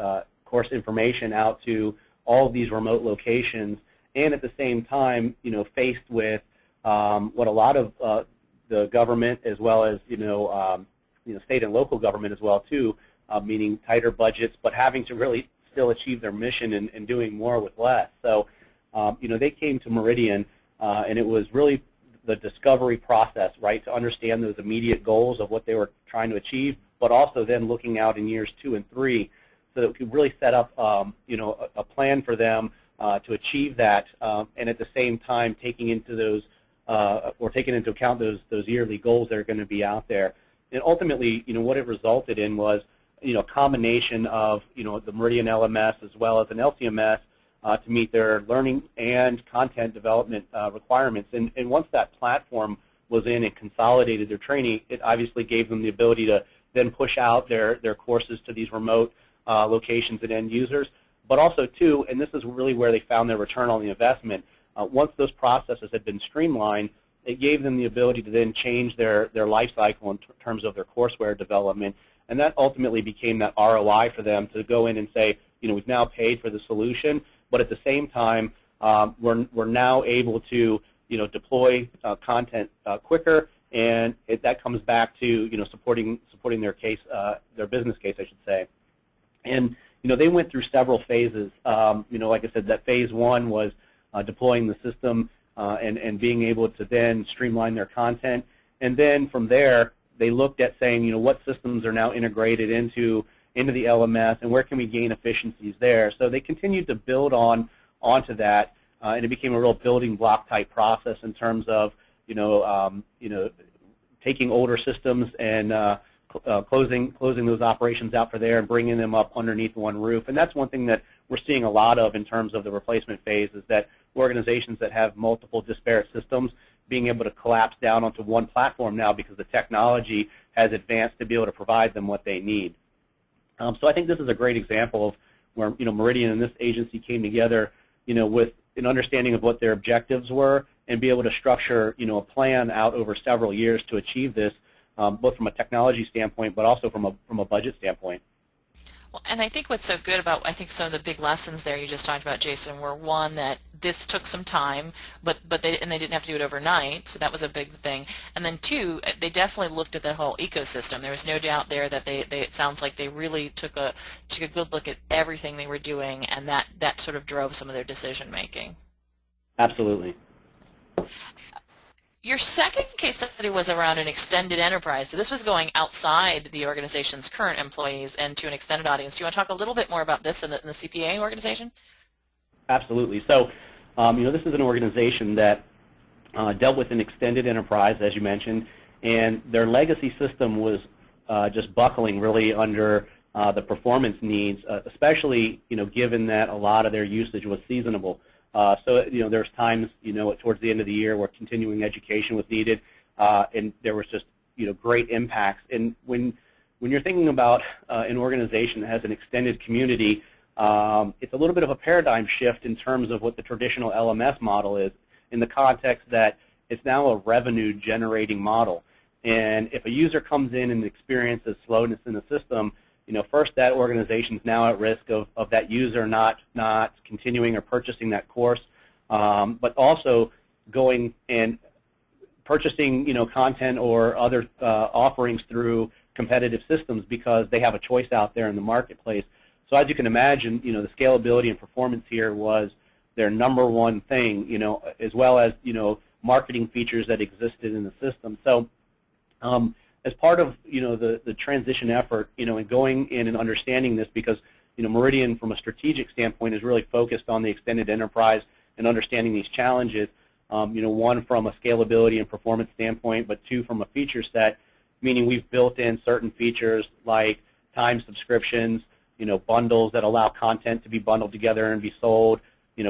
course information out to all of these remote locations, and at the same time, faced with what a lot of the government, as well as state and local government as well too, meaning tighter budgets, but having to really still achieve their mission and doing more with less. So, they came to Meridian, and it was really the discovery process, right, to understand those immediate goals of what they were trying to achieve, but also then looking out in years 2 and 3 so that we could really set up, a plan for them to achieve that, and at the same time taking into account those yearly goals that are going to be out there. And ultimately, what it resulted in was, a combination of, the Meridian LMS as well as an LCMS to meet their learning and content development requirements. And once that platform was in and consolidated their training, it obviously gave them the ability to then push out their courses to these remote locations and end users. But also, too, and this is really where they found their return on the investment, once those processes had been streamlined, it gave them the ability to then change their life cycle in terms of their courseware development. And that ultimately became that ROI for them to go in and say, we've now paid for the solution, but at the same time, we're now able to, deploy content quicker, and that comes back to, supporting their case, their business case, I should say. And they went through several phases. Like I said, that phase one was deploying the system and being able to then streamline their content. And then from there, they looked at saying, what systems are now integrated into the LMS and where can we gain efficiencies there. So they continued to build onto that, and it became a real building block type process in terms of, taking older systems and closing those operations out for there and bringing them up underneath one roof. And that's one thing that we're seeing a lot of in terms of the replacement phase, is that organizations that have multiple disparate systems being able to collapse down onto one platform now because the technology has advanced to be able to provide them what they need. So I think this is a great example of where Meridian and this agency came together, with an understanding of what their objectives were and be able to structure, a plan out over several years to achieve this, both from a technology standpoint, but also from a budget standpoint. Well, and I think what's so good about, I think some of the big lessons there you just talked about, Jason, were one, that this took some time, but they didn't have to do it overnight, so that was a big thing. And then two, they definitely looked at the whole ecosystem. There was no doubt there that it sounds like they really took a good look at everything they were doing, and that sort of drove some of their decision making. Absolutely. Your second case study was around an extended enterprise. So this was going outside the organization's current employees and to an extended audience. Do you want to talk a little bit more about this in the CPA organization? Absolutely. So, this is an organization that dealt with an extended enterprise, as you mentioned, and their legacy system was just buckling really under the performance needs, especially, given that a lot of their usage was seasonable. So, there's times, towards the end of the year where continuing education was needed, and there was just, great impacts. And when you're thinking about an organization that has an extended community, it's a little bit of a paradigm shift in terms of what the traditional LMS model is, in the context that it's now a revenue-generating model. And if a user comes in and experiences slowness in the system, first, that organization is now at risk of that user not continuing or purchasing that course, but also going and purchasing, content or other offerings through competitive systems because they have a choice out there in the marketplace. So as you can imagine, the scalability and performance here was their number one thing, as well as, marketing features that existed in the system. So as part of the transition effort, and going in and understanding this, because Meridian from a strategic standpoint is really focused on the extended enterprise and understanding these challenges. One from a scalability and performance standpoint, but two from a feature set, meaning we've built in certain features like time subscriptions, bundles that allow content to be bundled together and be sold,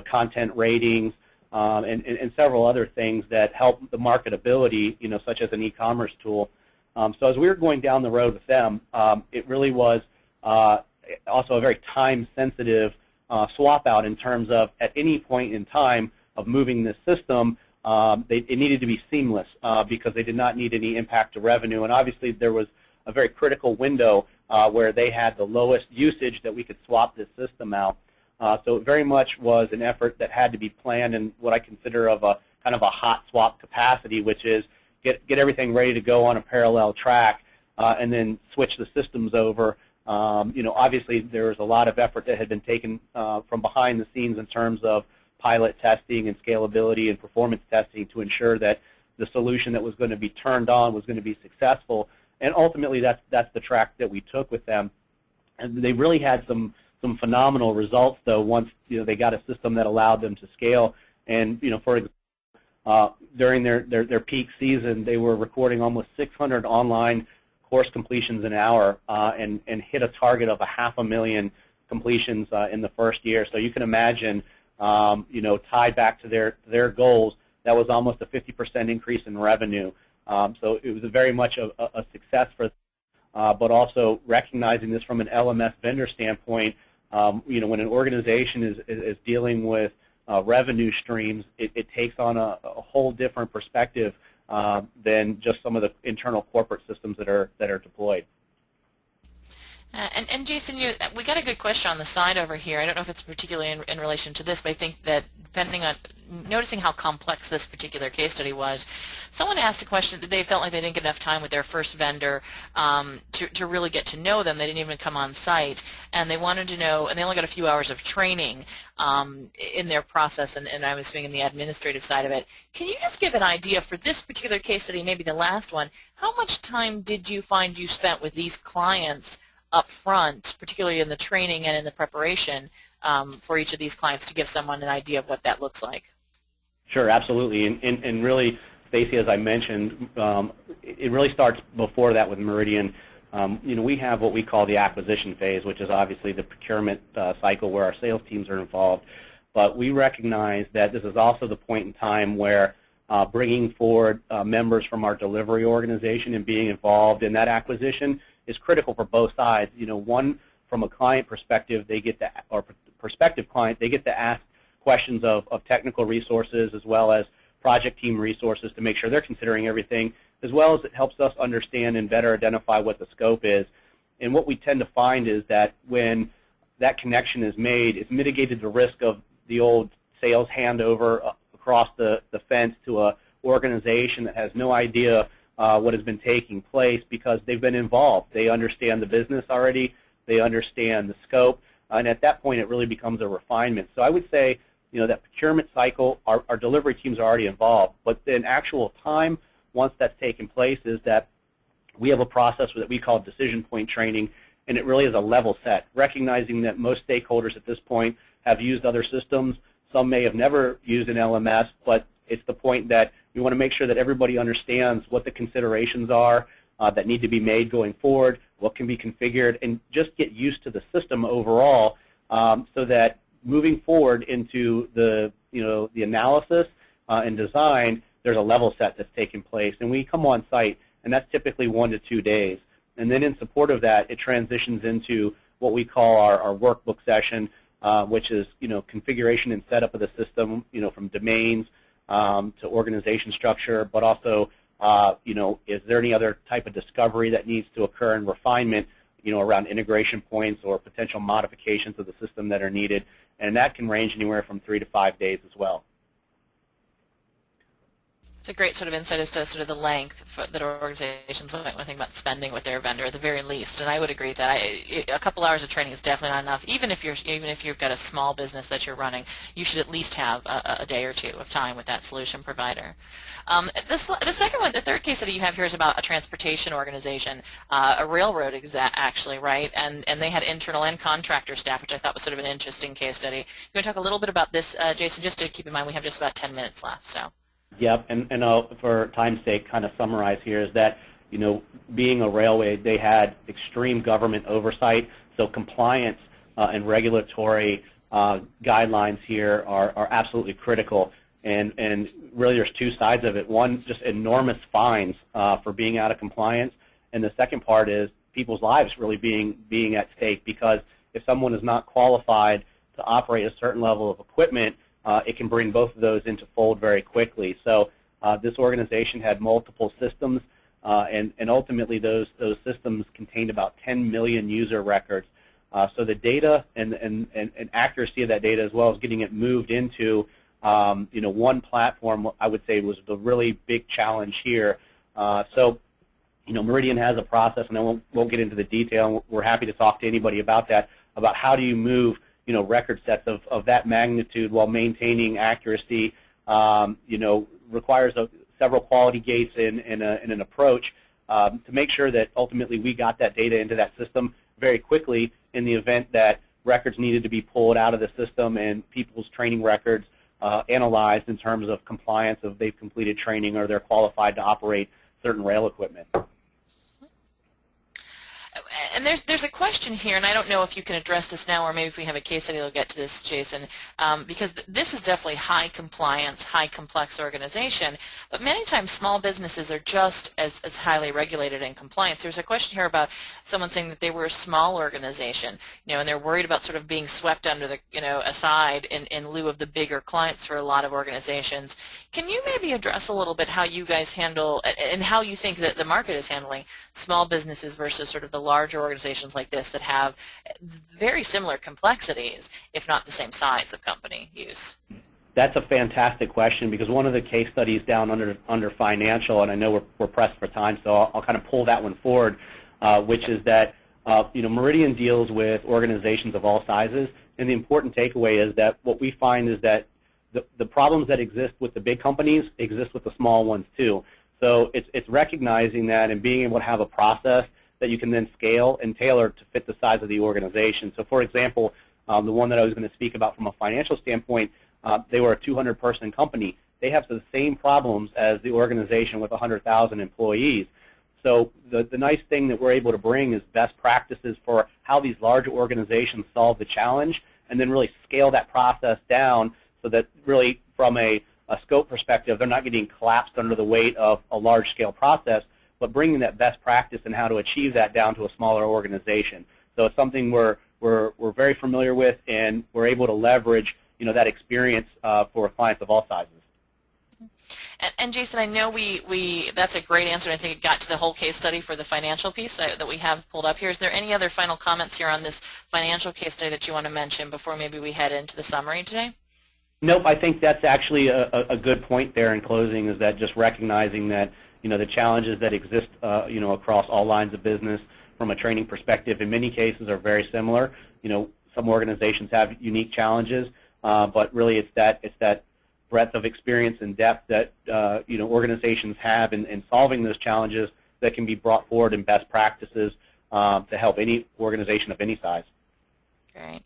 content ratings, and several other things that help the marketability, such as an e-commerce tool. So as we were going down the road with them, it really was also a very time-sensitive swap out in terms of at any point in time of moving this system, it needed to be seamless because they did not need any impact to revenue. And obviously there was a very critical window where they had the lowest usage that we could swap this system out. So it very much was an effort that had to be planned in what I consider of a kind of a hot swap capacity, which is get everything ready to go on a parallel track, and then switch the systems over. Obviously there was a lot of effort that had been taken from behind the scenes in terms of pilot testing and scalability and performance testing to ensure that the solution that was going to be turned on was going to be successful. And ultimately that's the track that we took with them. And they really had some phenomenal results though once they got a system that allowed them to scale. And for example, during their peak season, they were recording almost 600 online course completions an hour and hit a target of 500,000 completions in the first year. So you can imagine, tied back to their goals, that was almost a 50% increase in revenue. So it was very much a success for them, but also recognizing this from an LMS vendor standpoint. When an organization is dealing with revenue streams, it takes on a whole different perspective than just some of the internal corporate systems that are deployed. And Jason, we got a good question on the side over here. I don't know if it's particularly in relation to this, but I think that depending on noticing how complex this particular case study was, someone asked a question that they felt like they didn't get enough time with their first vendor to really get to know them. They didn't even come on site, and they wanted to know, and they only got a few hours of training in their process, and I was doing the administrative side of it. Can you just give an idea for this particular case study, maybe the last one, how much time did you find you spent with these clients up front, particularly in the training and in the preparation for each of these clients, to give someone an idea of what that looks like? Sure, absolutely. And really, Stacey, as I mentioned, it really starts before that with Meridian. We have what we call the acquisition phase, which is obviously the procurement cycle where our sales teams are involved. But we recognize that this is also the point in time where bringing forward members from our delivery organization and being involved in that acquisition is critical for both sides. One, from a client perspective, they get to, or prospective client, they get to ask questions of technical resources as well as project team resources to make sure they're considering everything, as well as it helps us understand and better identify what the scope is. And what we tend to find is that when that connection is made, it's mitigated the risk of the old sales handover across the fence to an organization that has no idea what has been taking place, because they've been involved. They understand the business already. They understand the scope. And at that point, it really becomes a refinement. So I would say, that procurement cycle, our delivery teams are already involved. But then actual time, once that's taken place, is that we have a process that we call decision point training, and it really is a level set, recognizing that most stakeholders at this point have used other systems. Some may have never used an LMS, but it's the point that we want to make sure that everybody understands what the considerations are that need to be made going forward, what can be configured, and just get used to the system overall, so that moving forward into the analysis and design, there's a level set that's taking place. And we come on site, and that's typically 1 to 2 days. And then in support of that, it transitions into what we call our workbook session, which is configuration and setup of the system, from domains to organization structure, but also is there any other type of discovery that needs to occur in refinement, around integration points or potential modifications of the system that are needed. And that can range anywhere from 3 to 5 days as well. It's a great sort of insight as to sort of the length that organizations might want to think about spending with their vendor at the very least. And I would agree that a couple hours of training is definitely not enough. Even if you've got a small business that you're running, you should at least have a day or two of time with that solution provider. The second one, the third case study you have here is about a transportation organization, a railroad actually, right? And they had internal and contractor staff, which I thought was sort of an interesting case study. You want to talk a little bit about this, Jason, just to keep in mind we have just about 10 minutes left. So. Yep, and I'll, for time's sake, kind of summarize here is that, being a railway, they had extreme government oversight, so compliance and regulatory guidelines here are absolutely critical. And really there's two sides of it. One, just enormous fines for being out of compliance, and the second part is people's lives really being at stake, because if someone is not qualified to operate a certain level of equipment, it can bring both of those into fold very quickly. So this organization had multiple systems, and ultimately those systems contained about 10 million user records. So the data and accuracy of that data, as well as getting it moved into one platform, I would say was the really big challenge here. So Meridian has a process, and I won't get into the detail. We're happy to talk to anybody about that, about how do you move record sets of that magnitude while maintaining accuracy. Requires several quality gates in an approach to make sure that ultimately we got that data into that system very quickly in the event that records needed to be pulled out of the system and people's training records analyzed in terms of compliance, if they've completed training or they're qualified to operate certain rail equipment. And there's a question here, and I don't know if you can address this now, or maybe if we have a case study, we'll get to this, Jason, because this is definitely high compliance, high complex organization, but many times small businesses are just as highly regulated in compliance. There's a question here about someone saying that they were a small organization, and they're worried about sort of being swept under the, aside in lieu of the bigger clients for a lot of organizations. Can you maybe address a little bit how you guys handle, and how you think that the market is handling small businesses versus sort of the larger organizations like this that have very similar complexities, if not the same size of company use? That's a fantastic question, because one of the case studies down under financial, and I know we're pressed for time, so I'll kind of pull that one forward, which is that Meridian deals with organizations of all sizes, and the important takeaway is that what we find is that the problems that exist with the big companies exist with the small ones too. So it's recognizing that and being able to have a process that you can then scale and tailor to fit the size of the organization. So for example, the one that I was going to speak about from a financial standpoint, they were a 200-person company. They have the same problems as the organization with 100,000 employees. So the nice thing that we're able to bring is best practices for how these large organizations solve the challenge, and then really scale that process down so that really from a scope perspective, they're not getting collapsed under the weight of a large-scale process, but bringing that best practice and how to achieve that down to a smaller organization. So it's something we're very familiar with, and we're able to leverage that experience for clients of all sizes. And Jason, I know that's a great answer. I think it got to the whole case study for the financial piece that we have pulled up here. Is there any other final comments here on this financial case study that you want to mention before maybe we head into the summary today? Nope, I think that's actually a good point there in closing, is that just recognizing that the challenges that exist across all lines of business from a training perspective in many cases are very similar. Some organizations have unique challenges, but really it's that breadth of experience and depth that organizations have in solving those challenges that can be brought forward in best practices to help any organization of any size. Great,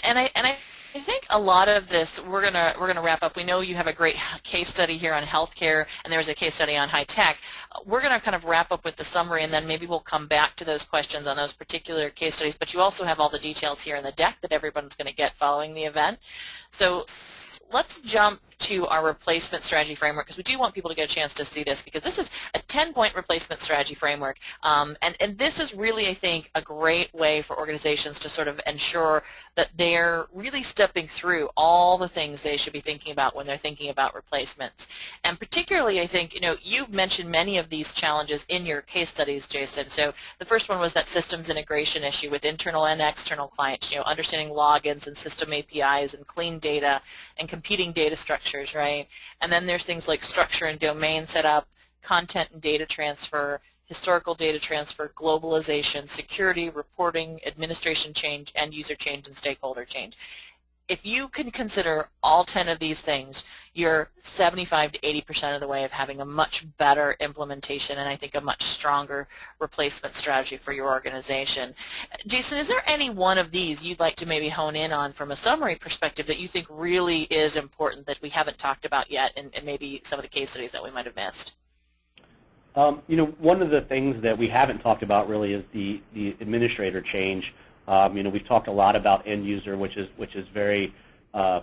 and I think a lot of this we're gonna wrap up. We know you have a great case study here on healthcare, and there was a case study on high tech. We're gonna kind of wrap up with the summary, and then maybe we'll come back to those questions on those particular case studies. But you also have all the details here in the deck that everyone's going to get following the event. So let's jump to our replacement strategy framework, because we do want people to get a chance to see this, because this is a 10-point replacement strategy framework. And this is really, I think, a great way for organizations to sort of ensure that they're really stepping through all the things they should be thinking about when they're thinking about replacements. And particularly, I think, you've mentioned many of these challenges in your case studies, Jason. So the first one was that systems integration issue with internal and external clients, understanding logins and system APIs and clean data and competing data structures, right? And then there's things like structure and domain setup, content and data transfer, historical data transfer, globalization, security, reporting, administration change, end user change, and stakeholder change. If you can consider all 10 of these things, you're 75 to 80% of the way of having a much better implementation, and I think a much stronger replacement strategy for your organization. Jason, is there any one of these you'd like to maybe hone in on from a summary perspective that you think really is important that we haven't talked about yet, and maybe some of the case studies that we might have missed? One of the things that we haven't talked about really is the administrator change. We've talked a lot about end user, which is very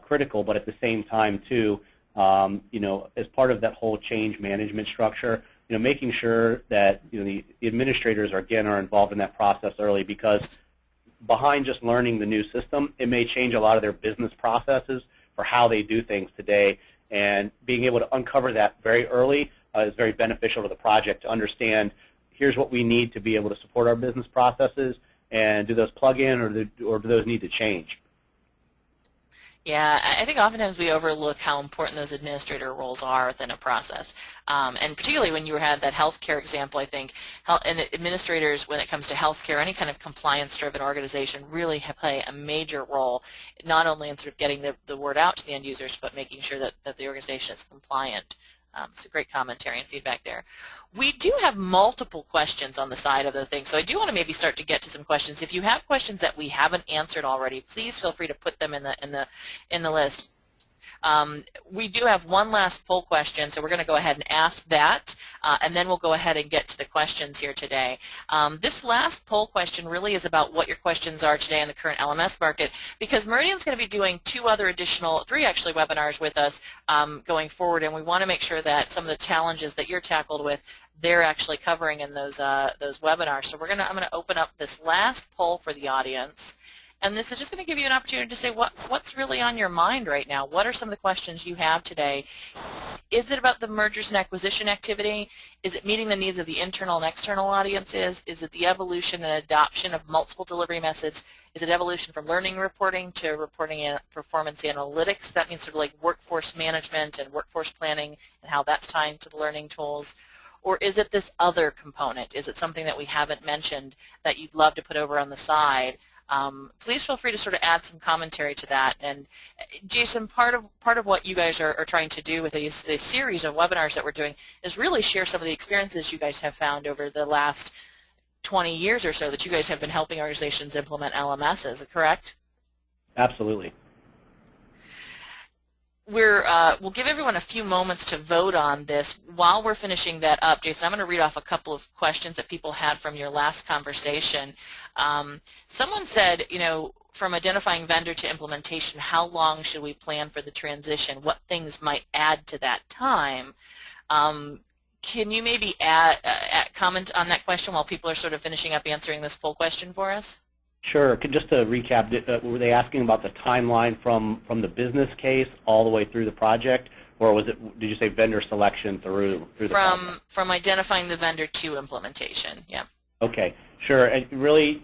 critical, but at the same time too, as part of that whole change management structure, making sure that the administrators are involved in that process early, because behind just learning the new system, it may change a lot of their business processes for how they do things today, and being able to uncover that very early is very beneficial to the project, to understand here's what we need to be able to support our business processes, and do those plug in, or do those need to change? Yeah, I think oftentimes we overlook how important those administrator roles are within a process. And particularly when you had that healthcare example, I think and administrators, when it comes to healthcare, any kind of compliance-driven organization, really play a major role, not only in sort of getting the word out to the end users, but making sure that the organization is compliant. So great commentary and feedback there. We do have multiple questions on the side of the thing, so I do want to maybe start to get to some questions. If you have questions that we haven't answered already, please feel free to put them in the list. We do have one last poll question, so we're going to go ahead and ask that, and then we'll go ahead and get to the questions here today. This last poll question really is about what your questions are today in the current LMS market, because Meridian's going to be doing three actually webinars with us going forward, and we want to make sure that some of the challenges that you're tackled with, they're actually covering in those webinars. So I'm going to open up this last poll for the audience. And this is just going to give you an opportunity to say what's really on your mind right now. What are some of the questions you have today Is it about the mergers and acquisition activity? Is it meeting the needs of the internal and external audiences? Is it the evolution and adoption of multiple delivery methods? Is it evolution from learning reporting to reporting and performance analytics? That means sort of like workforce management and workforce planning and how that's tying to the learning tools. Or is it this other component? Is it something that we haven't mentioned that you'd love to put over on the side? Please feel free to sort of add some commentary to that. And Jason, part of what you guys are trying to do with this series of webinars that we're doing is really share some of the experiences you guys have found over the last 20 years or so that you guys have been helping organizations implement LMSs, correct? Absolutely. We'll give everyone a few moments to vote on this. While we're finishing that up, Jason, I'm going to read off a couple of questions that people had from your last conversation. Someone said, from identifying vendor to implementation, how long should we plan for the transition? What things might add to that time? Can you maybe comment on that question while people are sort of finishing up answering this poll question for us? Sure. Just to recap, were they asking about the timeline from the business case all the way through the project, or did you say vendor selection through the project? From identifying the vendor to implementation? Yeah. Okay. Sure. And really,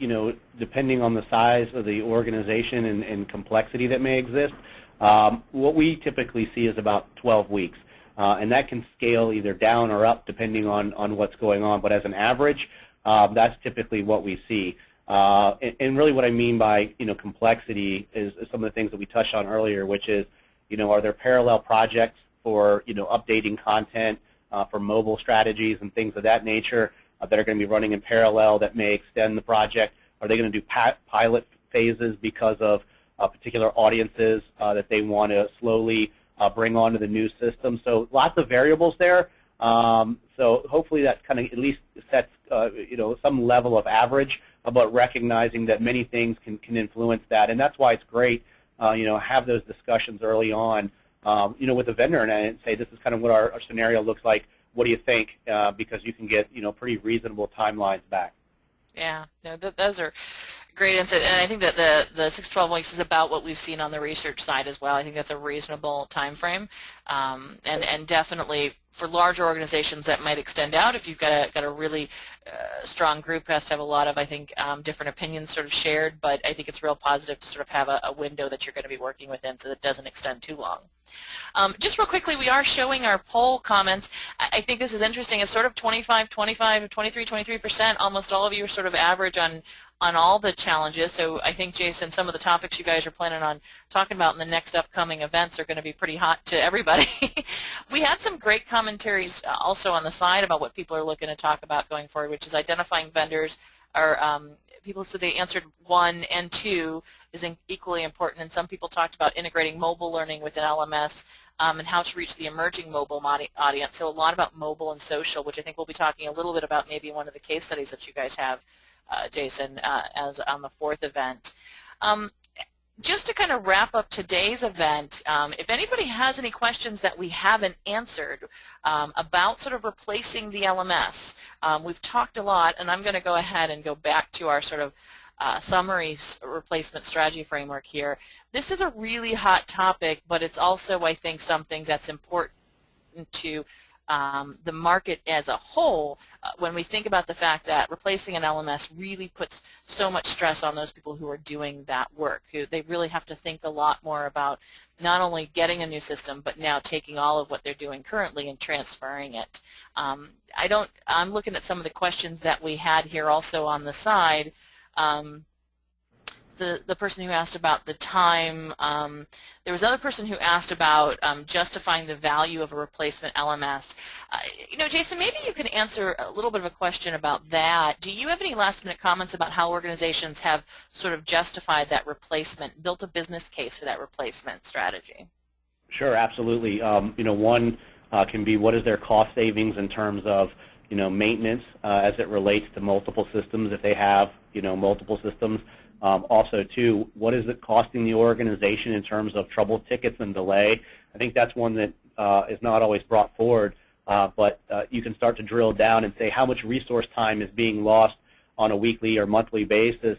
depending on the size of the organization and complexity that may exist, what we typically see is about 12 weeks. And that can scale either down or up depending on what's going on. But as an average, that's typically what we see. And really what I mean by complexity is some of the things that we touched on earlier, which is are there parallel projects for updating content for mobile strategies and things of that nature that are going to be running in parallel that may extend the project? Are they going to do pilot phases because of particular audiences that they want to slowly bring onto the new system? So lots of variables there. So hopefully that kind of at least sets some level of average, but recognizing that many things can influence that, and that's why it's great, have those discussions early on, with the vendor and say this is kind of what our scenario looks like. What do you think? Because you can get pretty reasonable timelines back. Yeah, no, those are great insight, and I think that the 6 to 12 weeks is about what we've seen on the research side as well. I think that's a reasonable time frame, and definitely for larger organizations that might extend out. If you've got a really strong group, has to have a lot of, I think, different opinions sort of shared, but I think it's real positive to sort of have a window that you're going to be working within so that it doesn't extend too long. Just real quickly, we are showing our poll comments. I think this is interesting. It's sort of 25, 25, 23, 23%. Almost all of you are sort of average on all the challenges. So I think, Jason, some of the topics you guys are planning on talking about in the next upcoming events are going to be pretty hot to everybody. We had some great commentaries also on the side about what people are looking to talk about going forward, which is identifying vendors. Or people said they answered 1 and 2 is equally important, and some people talked about integrating mobile learning within LMS and how to reach the emerging mobile audience. So a lot about mobile and social, which I think we'll be talking a little bit about maybe in one of the case studies that you guys have, Jason, as on the 4th event. Just to kind of wrap up today's event, if anybody has any questions that we haven't answered about sort of replacing the LMS, we've talked a lot, and I'm going to go ahead and go back to our sort of summary replacement strategy framework here. This is a really hot topic, but it's also, I think, something that's important to the market as a whole when we think about the fact that replacing an LMS really puts so much stress on those people who are doing that work. They really have to think a lot more about not only getting a new system, but now taking all of what they're doing currently and transferring it. I'm looking at some of the questions that we had here also on the side. The person who asked about the time, there was another person who asked about justifying the value of a replacement LMS. Jason, maybe you can answer a little bit of a question about that. Do you have any last-minute comments about how organizations have sort of justified that replacement, built a business case for that replacement strategy? Sure, absolutely. One can be what is their cost savings in terms of maintenance as it relates to multiple systems if they have multiple systems. Also, too, what is it costing the organization in terms of trouble tickets and delay? I think that's one that is not always brought forward, but you can start to drill down and say how much resource time is being lost on a weekly or monthly basis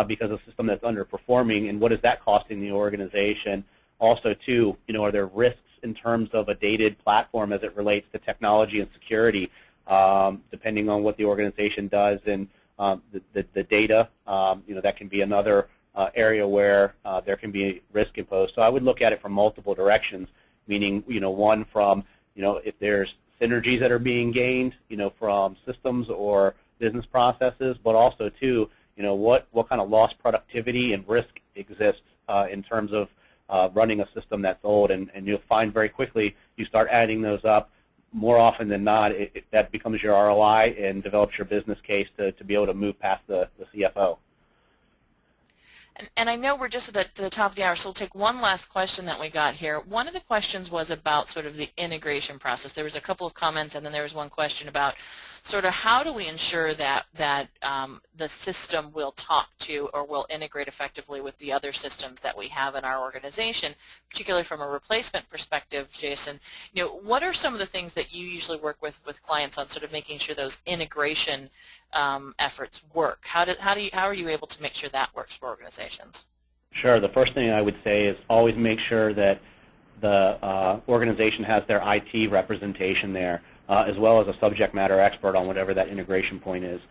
because of a system that's underperforming, and what is that costing the organization? Also, too, are there risks in terms of a dated platform as it relates to technology and security, depending on what the organization does, and the data, that can be another area where there can be risk imposed. So I would look at it from multiple directions, meaning, one from, if there's synergies that are being gained, from systems or business processes, but also too, what kind of lost productivity and risk exists in terms of running a system that's old, and you'll find very quickly you start adding those up. More often than not, that becomes your ROI and develops your business case to be able to move past the CFO. And I know we're just at the top of the hour, so we'll take one last question that we got here. One of the questions was about sort of the integration process. There was a couple of comments, and then there was one question about sort of how do we ensure that the system will talk to or will integrate effectively with the other systems that we have in our organization, particularly from a replacement perspective. Jason, what are some of the things that you usually work with clients on sort of making sure those integration efforts work? How are you able to make sure that works for organizations? Sure. The first thing I would say is always make sure that the organization has their IT representation there, as well as a subject matter expert on whatever that integration point is.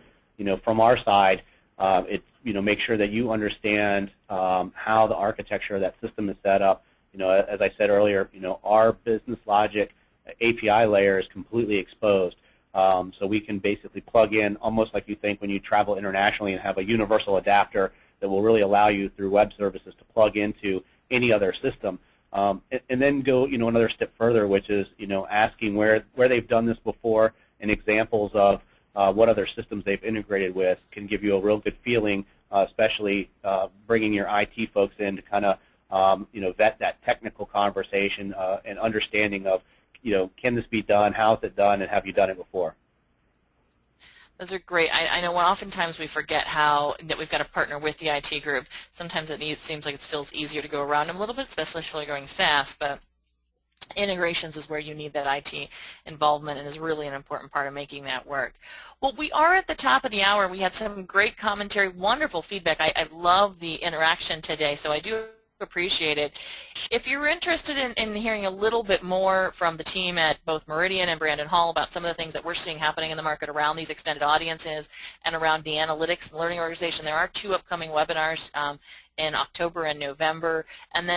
From our side, it's make sure that you understand how the architecture of that system is set up. As I said earlier, our business logic API layer is completely exposed. So we can basically plug in almost like you think when you travel internationally and have a universal adapter that will really allow you through web services to plug into any other system. And then go another step further, which is asking where they've done this before, and examples of what other systems they've integrated with can give you a real good feeling, especially bringing your IT folks in to kind of vet that technical conversation and understanding of can this be done, how is it done, and have you done it before? Those are great. I know oftentimes we forget that we've got to partner with the IT group. Sometimes it seems like it feels easier to go around them a little bit, especially if you're going SaaS, but integrations is where you need that IT involvement and is really an important part of making that work. Well, we are at the top of the hour. We had some great commentary, wonderful feedback. I love the interaction today, so I do appreciate it. If you're interested in hearing a little bit more from the team at both Meridian and Brandon Hall about some of the things that we're seeing happening in the market around these extended audiences and around the analytics and learning organization, there are 2 upcoming webinars in October and November. And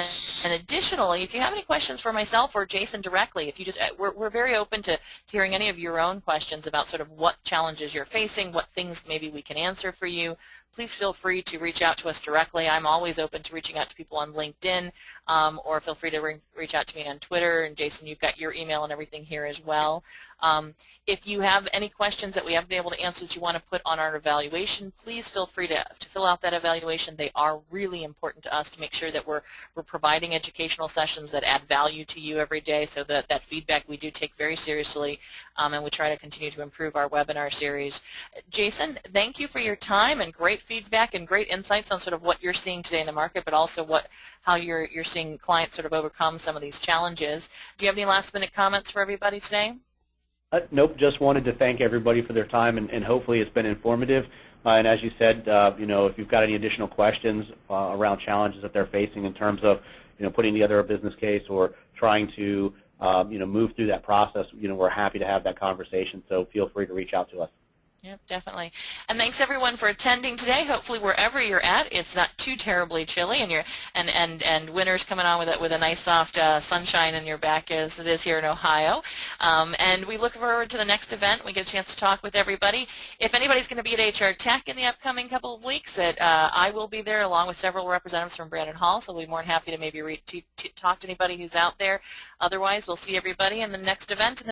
additionally, if you have any questions for myself or Jason directly, if you just we're very open to hearing any of your own questions about sort of what challenges you're facing, what things maybe we can answer for you. Please feel free to reach out to us directly. I'm always open to reaching out to people on LinkedIn, or feel free to reach out to me on Twitter. And Jason, you've got your email and everything here as well. If you have any questions that we haven't been able to answer that you want to put on our evaluation, please feel free to fill out that evaluation. They are really important to us to make sure that we're providing educational sessions that add value to you every day, so that feedback we do take very seriously, and we try to continue to improve our webinar series. Jason, thank you for your time and great feedback and great insights on sort of what you're seeing today in the market, but also how you're seeing clients sort of overcome some of these challenges. Do you have any last-minute comments for everybody today? Nope, just wanted to thank everybody for their time, and hopefully it's been informative. And as you said, if you've got any additional questions around challenges that they're facing in terms of putting together a business case or trying to move through that process, we're happy to have that conversation. So feel free to reach out to us. Yep, definitely. And thanks everyone for attending today. Hopefully wherever you're at, it's not too terribly chilly, and winter's coming on with a nice soft sunshine in your back as it is here in Ohio. And we look forward to the next event. We get a chance to talk with everybody. If anybody's going to be at HR Tech in the upcoming couple of weeks, I will be there along with several representatives from Brandon Hall, so we'll be more than happy to maybe talk to anybody who's out there. Otherwise, we'll see everybody in the next event.